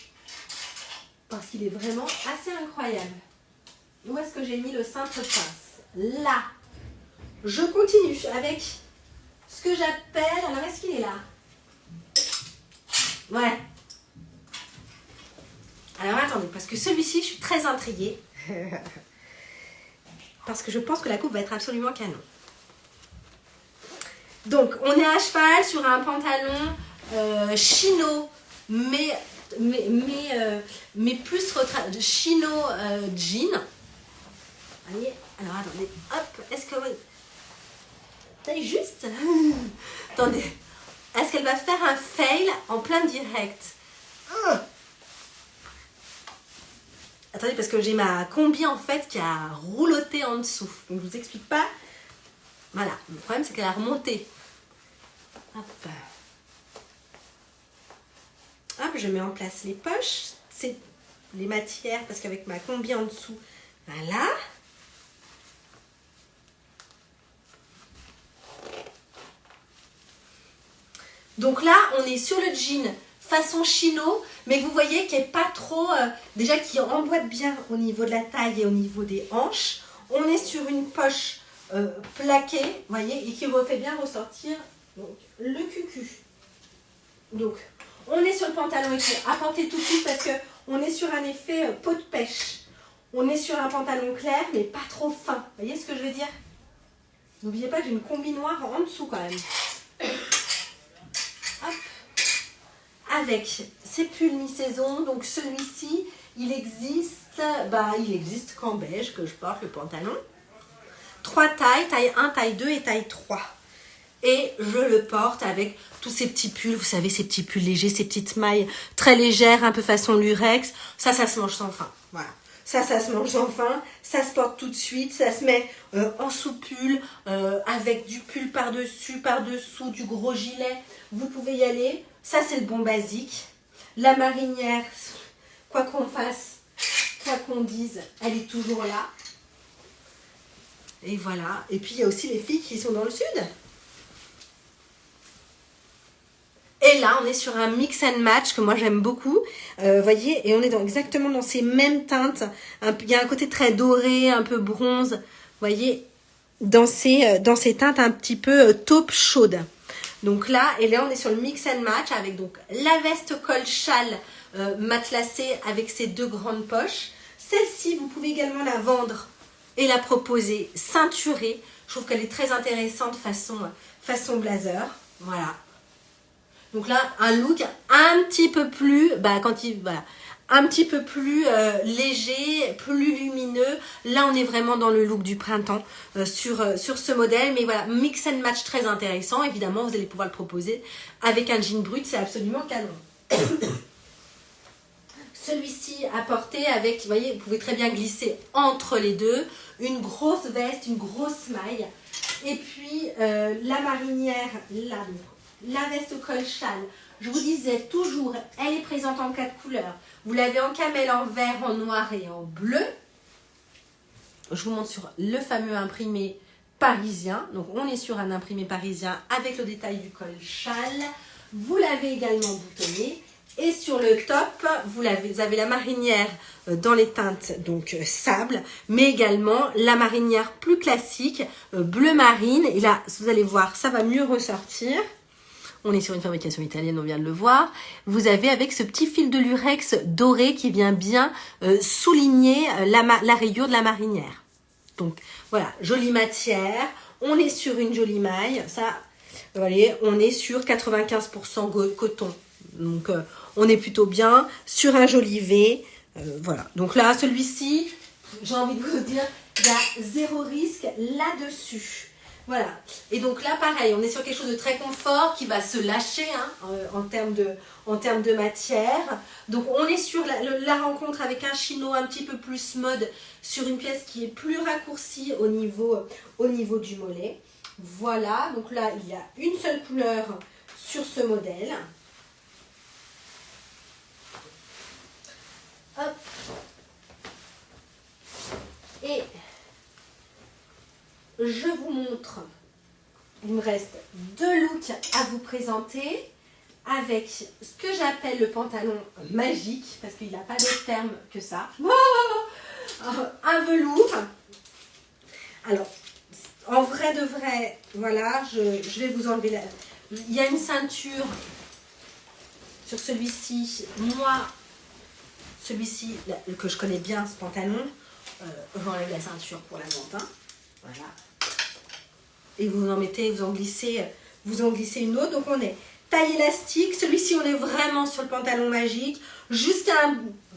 Parce qu'il est vraiment assez incroyable. Où est-ce que j'ai mis le cintre pince? Là. Je continue avec ce que j'appelle... Alors, est-ce qu'il est là? Ouais. Alors, attendez, parce que celui-ci, je suis très intriguée. Parce que je pense que la coupe va être absolument canon. Donc, on est à cheval sur un pantalon chino, mais plus chino jean. Allez, alors attendez, hop, est-ce que oui, taille juste. Attendez, est-ce qu'elle va faire un fail en plein direct? Attendez, parce que j'ai ma combi en fait qui a rouloté en dessous. Donc je vous explique pas. Voilà, le problème c'est qu'elle a remonté. Hop. Hop, je mets en place les poches, c'est les matières, parce qu'avec ma combi en dessous, voilà. Donc là, on est sur le jean façon chino, mais vous voyez qu'il n'est pas trop, déjà qui emboîte bien au niveau de la taille et au niveau des hanches. On est sur une poche plaquée, vous voyez, et qui refait bien ressortir donc, le cucu. Donc, on est sur le pantalon écrit à porter tout de suite parce qu'on est sur un effet peau de pêche. On est sur un pantalon clair, mais pas trop fin. Vous voyez ce que je veux dire? N'oubliez pas que j'ai une combi noire en dessous quand même. Hop. Avec ces pulls mi-saison, donc celui-ci, il existe qu'en beige que je porte le pantalon. 3 tailles, taille 1, taille 2 et taille 3. Et je le porte avec tous ces petits pulls, vous savez, ces petits pulls légers, ces petites mailles très légères, un peu façon lurex. Ça se mange sans fin. Voilà. Ça se mange sans fin. Ça se porte tout de suite. Ça se met en sous-pull, avec du pull par-dessus, par-dessous, du gros gilet. Vous pouvez y aller. Ça, c'est le bon basique. La marinière, quoi qu'on fasse, quoi qu'on dise, elle est toujours là. Et voilà. Et puis, il y a aussi les filles qui sont dans le sud. Et là, on est sur un mix and match que moi j'aime beaucoup, voyez, et on est exactement dans ces mêmes teintes. Il y a un côté très doré, un peu bronze, voyez, dans ces teintes un petit peu taupe chaude. Donc là, et là on est sur le mix and match avec donc la veste col châle matelassée avec ses 2 grandes poches. Celle-ci, vous pouvez également la vendre et la proposer ceinturée. Je trouve qu'elle est très intéressante façon blazer, voilà. Donc là, un look un petit peu plus, un petit peu plus léger, plus lumineux. Là, on est vraiment dans le look du printemps sur ce modèle. Mais voilà, mix and match très intéressant. Évidemment, vous allez pouvoir le proposer avec un jean brut, c'est absolument canon. Celui-ci à porter avec, vous voyez, vous pouvez très bien glisser entre les deux. Une grosse veste, une grosse maille. Et puis, la marinière, là, la veste au col châle, je vous disais toujours, elle est présente en 4 couleurs. Vous l'avez en camel, en vert, en noir et en bleu. Je vous montre sur le fameux imprimé parisien. Donc, on est sur un imprimé parisien avec le détail du col châle. Vous l'avez également boutonné. Et sur le top, vous avez la marinière dans les teintes donc sable, mais également la marinière plus classique, bleu marine. Et là, vous allez voir, ça va mieux ressortir. On est sur une fabrication italienne, on vient de le voir. Vous avez avec ce petit fil de lurex doré qui vient bien souligner la rayure de la marinière. Donc voilà, jolie matière. On est sur une jolie maille. Ça, vous voyez, on est sur 95% coton. Donc on est plutôt bien sur un joli V. Voilà. Donc là, celui-ci, j'ai envie de vous dire, il y a zéro risque là-dessus. Voilà. Et donc là, pareil, on est sur quelque chose de très confort qui va se lâcher hein, en termes de matière. Donc on est sur la rencontre avec un chino un petit peu plus mode sur une pièce qui est plus raccourcie au niveau du mollet. Voilà. Donc là, il y a une seule couleur sur ce modèle. Hop. Et je vous montre, il me reste 2 looks à vous présenter avec ce que j'appelle le pantalon magique, parce qu'il n'a pas d'autre terme que ça. Un velours. Alors, en vrai de vrai, voilà, je vais vous enlever il y a une ceinture sur celui-ci. Moi, celui-ci, que je connais bien, ce pantalon, j'enlève la ceinture pour la vente. Hein. Voilà. Et vous en mettez, vous en glissez une autre. Donc on est taille élastique. Celui-ci, on est vraiment sur le pantalon magique.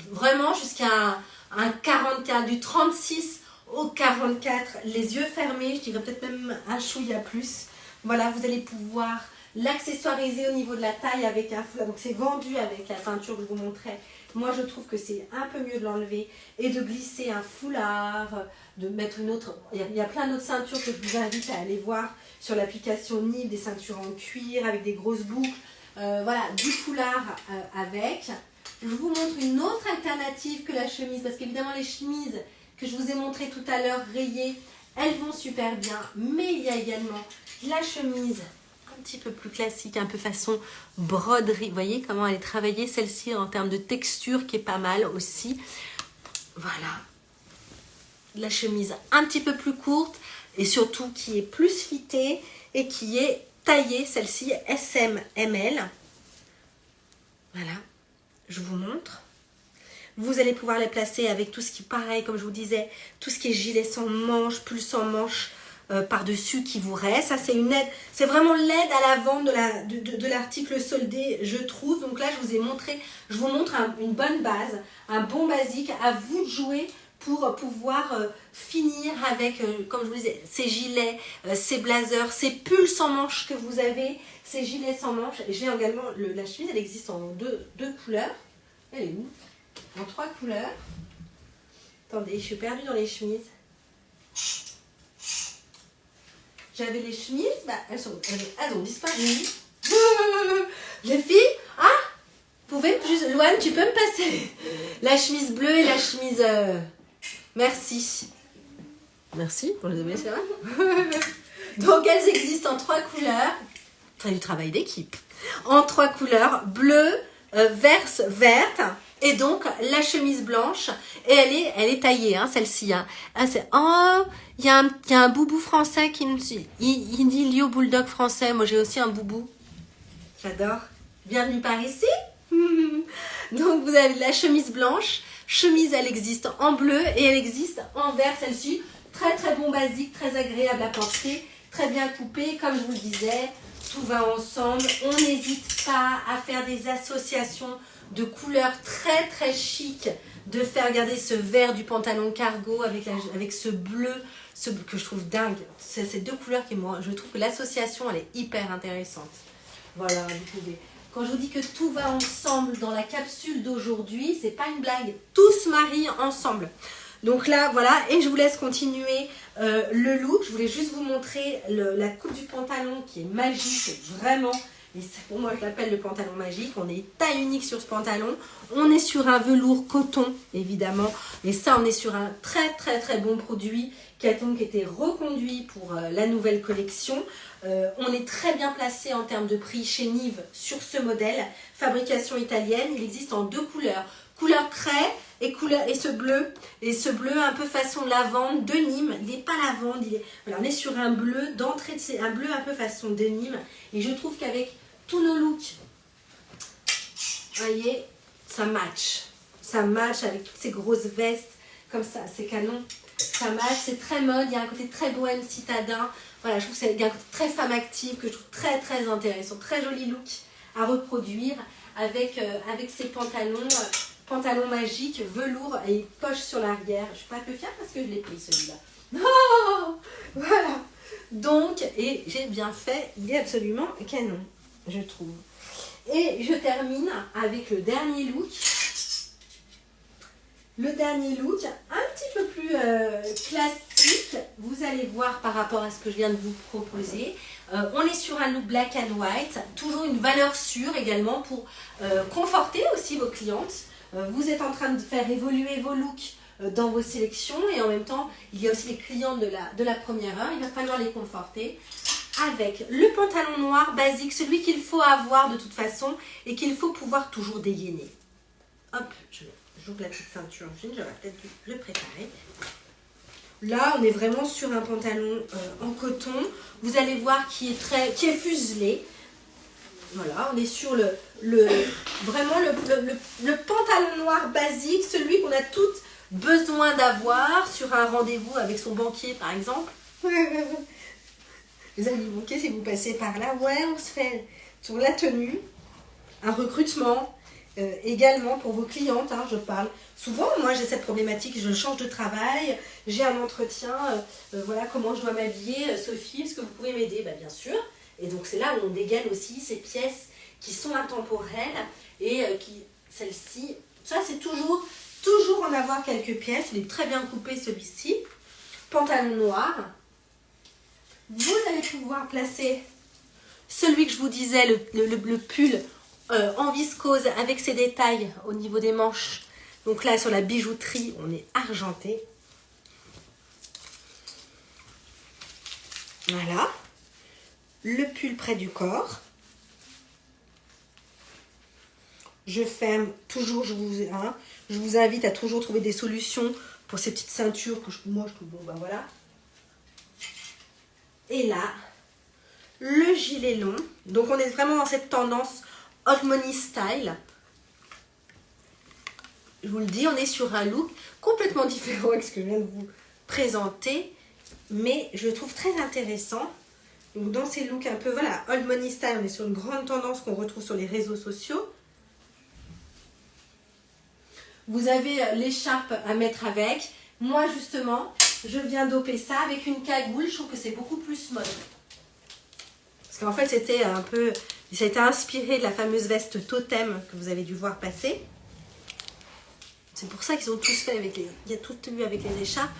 Vraiment jusqu'à un 44, du 36 au 44, les yeux fermés. Je dirais peut-être même un chouïa plus. Voilà, vous allez pouvoir l'accessoiriser au niveau de la taille avec un foulard. Donc c'est vendu avec la ceinture que je vous montrais. Moi, je trouve que c'est un peu mieux de l'enlever et de glisser un foulard, de mettre une autre... Il y a plein d'autres ceintures que je vous invite à aller voir sur l'application Nib, des ceintures en cuir avec des grosses boucles. Voilà, du foulard avec. Je vous montre une autre alternative que la chemise, parce qu'évidemment, les chemises que je vous ai montrées tout à l'heure, rayées, elles vont super bien. Mais il y a également la chemise un petit peu plus classique, un peu façon broderie. Vous voyez comment elle est travaillée, celle-ci, en termes de texture, qui est pas mal aussi. Voilà. La chemise un petit peu plus courte et surtout qui est plus fitée et qui est taillée, celle-ci, SMML. Voilà. Je vous montre. Vous allez pouvoir les placer avec tout ce qui, pareil, comme je vous disais, tout ce qui est gilet sans manche, pull sans manche, par-dessus qui vous reste. Ça, c'est une aide. C'est vraiment l'aide à la vente de l'article soldé, je trouve. Donc là, je vous montre une bonne base, un bon basique. À vous de jouer pour pouvoir finir avec, comme je vous disais, ces gilets, ces blazers, ces pulls sans manches que vous avez, ces gilets sans manches. J'ai également, la chemise, elle existe en deux couleurs. Elle est où? En 3 couleurs. Attendez, je suis perdue dans les chemises. J'avais les chemises, bah, elles ont disparu. Les filles, vous pouvez juste, Loane, tu peux me passer la chemise bleue et la chemise... Merci. Merci pour les abonnés, c'est vrai. Donc, elles existent en 3 couleurs. C'est du travail d'équipe. En 3 couleurs, bleu, verte. Et donc, la chemise blanche, et elle est taillée, hein, celle-ci. Hein. Il y a un boubou français qui me dit, il dit Lio Bulldog français. Moi, j'ai aussi un boubou. J'adore. Bienvenue par ici. Donc, vous avez la chemise blanche. Chemise, elle existe en bleu et elle existe en vert, celle-ci. Très, très bon basique, très agréable à porter, très bien coupé. Comme je vous le disais, tout va ensemble. On n'hésite pas à faire des associations de couleurs très très chic, de faire regarder ce vert du pantalon cargo avec ce bleu, que je trouve dingue. C'est ces 2 couleurs qui, moi, je trouve que l'association, elle est hyper intéressante. Voilà, vous pouvez. Quand je vous dis que tout va ensemble dans la capsule d'aujourd'hui, c'est pas une blague. Tout se marie ensemble. Donc là, voilà, et je vous laisse continuer le look. Je voulais juste vous montrer la coupe du pantalon qui est magique, vraiment. Et pour moi, je l'appelle le pantalon magique. On est taille unique sur ce pantalon. On est sur un velours coton, évidemment. Et ça, on est sur un très, très, très bon produit qui a donc été reconduit pour la nouvelle collection. On est très bien placé en termes de prix chez Nive sur ce modèle. Fabrication italienne, il existe en 2 couleurs. Couleur craie et ce bleu. Et ce bleu un peu façon lavande de Nîmes. Il n'est pas lavande, voilà, on est sur un bleu d'entrée, c'est un bleu un peu façon de Nîmes. Et je trouve qu'avec tous nos looks, vous voyez, ça match. Ça match avec toutes ces grosses vestes, comme ça, c'est canon. Ça match, c'est très mode, il y a un côté très bohème, citadin. Voilà, je trouve qu'il y a un côté très femme active que je trouve très très intéressant. Très joli look à reproduire avec ces pantalons magiques, velours et poche sur l'arrière. Je suis pas un peu fière parce que je l'ai pris celui-là. Oh, voilà. Donc, et j'ai bien fait, il est absolument canon, je trouve. Et je termine avec le dernier look. Le dernier look, un petit peu plus classique, vous allez voir par rapport à ce que je viens de vous proposer. On est sur un look black and white, toujours une valeur sûre également pour conforter aussi vos clientes. Vous êtes en train de faire évoluer vos looks dans vos sélections et en même temps, il y a aussi les clientes de la première heure, il va falloir les conforter. Avec le pantalon noir basique, celui qu'il faut avoir de toute façon et qu'il faut pouvoir toujours dégainer. Hop, j'ouvre la petite ceinture jean, j'aurais peut-être dû le préparer. Là, on est vraiment sur un pantalon en coton. Vous allez voir qui est fuselé. Voilà, on est sur vraiment le pantalon noir basique, celui qu'on a toutes besoin d'avoir sur un rendez-vous avec son banquier, par exemple. Les amis banquiers, si vous passez par là, ouais, on se fait sur la tenue, un recrutement. Également pour vos clientes, hein, je parle souvent, moi j'ai cette problématique, je change de travail, j'ai un entretien, voilà comment je dois m'habiller, Sophie, est-ce que vous pouvez m'aider? Bien sûr, et donc c'est là où on dégaine aussi ces pièces qui sont intemporelles et celle-ci, ça c'est toujours en avoir quelques pièces, il est très bien coupé celui-ci, pantalon noir, vous allez pouvoir placer celui que je vous disais, le pull en viscose avec ses détails au niveau des manches. Donc là, sur la bijouterie, on est argenté. Voilà. Le pull près du corps. Je ferme toujours, je vous invite à toujours trouver des solutions pour ces petites ceintures que moi je trouve bon, voilà. Et là, le gilet long. Donc on est vraiment dans cette tendance Old Money Style. Je vous le dis, on est sur un look complètement différent avec ce que je viens de vous présenter, mais je le trouve très intéressant. Donc dans ces looks un peu, voilà, Old Money Style, on est sur une grande tendance qu'on retrouve sur les réseaux sociaux. Vous avez l'écharpe à mettre avec. Moi justement, je viens doper ça avec une cagoule. Je trouve que c'est beaucoup plus mode. Parce qu'en fait, c'était un peu... Ça a été inspiré de la fameuse veste totem que vous avez dû voir passer. C'est pour ça qu'ils ont tous fait avec les... Il y a tout eu avec les écharpes.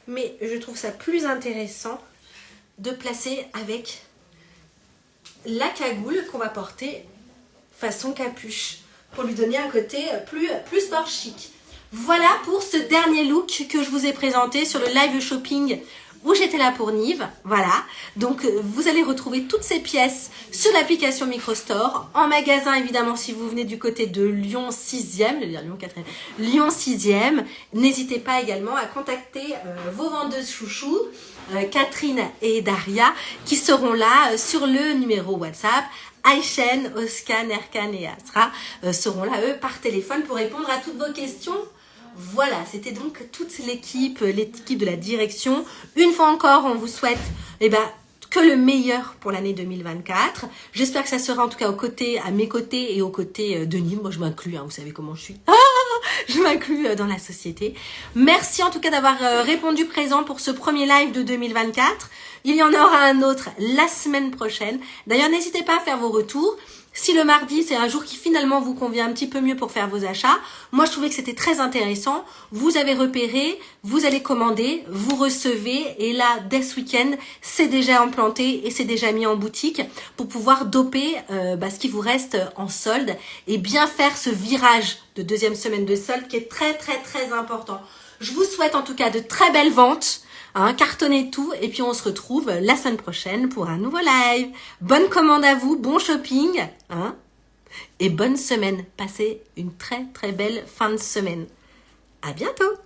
Mais je trouve ça plus intéressant de placer avec la cagoule qu'on va porter façon capuche. Pour lui donner un côté plus sport chic. Voilà pour ce dernier look que je vous ai présenté sur le live shopping où j'étais là pour Nive, voilà. Donc vous allez retrouver toutes ces pièces sur l'application Microstore, en magasin évidemment si vous venez du côté de Lyon 6e, je vais dire Lyon 4e, Lyon 6e. N'hésitez pas également à contacter vos vendeuses chouchous, Catherine et Daria, qui seront là sur le numéro WhatsApp. Aïchen, Oskan, Erkan et Asra seront là, eux, par téléphone pour répondre à toutes vos questions. Voilà, c'était donc toute l'équipe de la direction. Une fois encore, on vous souhaite que le meilleur pour l'année 2024. J'espère que ça sera en tout cas à mes côtés et aux côtés de Nîmes. Moi, je m'inclus, hein, vous savez comment je suis. Je m'inclus dans la société. Merci en tout cas d'avoir répondu présent pour ce premier live de 2024. Il y en aura un autre la semaine prochaine. D'ailleurs, n'hésitez pas à faire vos retours. Si le mardi, c'est un jour qui finalement vous convient un petit peu mieux pour faire vos achats, moi je trouvais que c'était très intéressant. Vous avez repéré, vous allez commander, vous recevez et là, dès ce week-end, c'est déjà implanté et c'est déjà mis en boutique pour pouvoir doper ce qui vous reste en solde et bien faire ce virage de deuxième semaine de solde qui est très très très important. Je vous souhaite en tout cas de très belles ventes. hein, cartonnez tout et puis on se retrouve la semaine prochaine pour un nouveau live. Bonne commande à vous, bon shopping, hein, et bonne semaine. Passez une très très belle fin de semaine. À bientôt.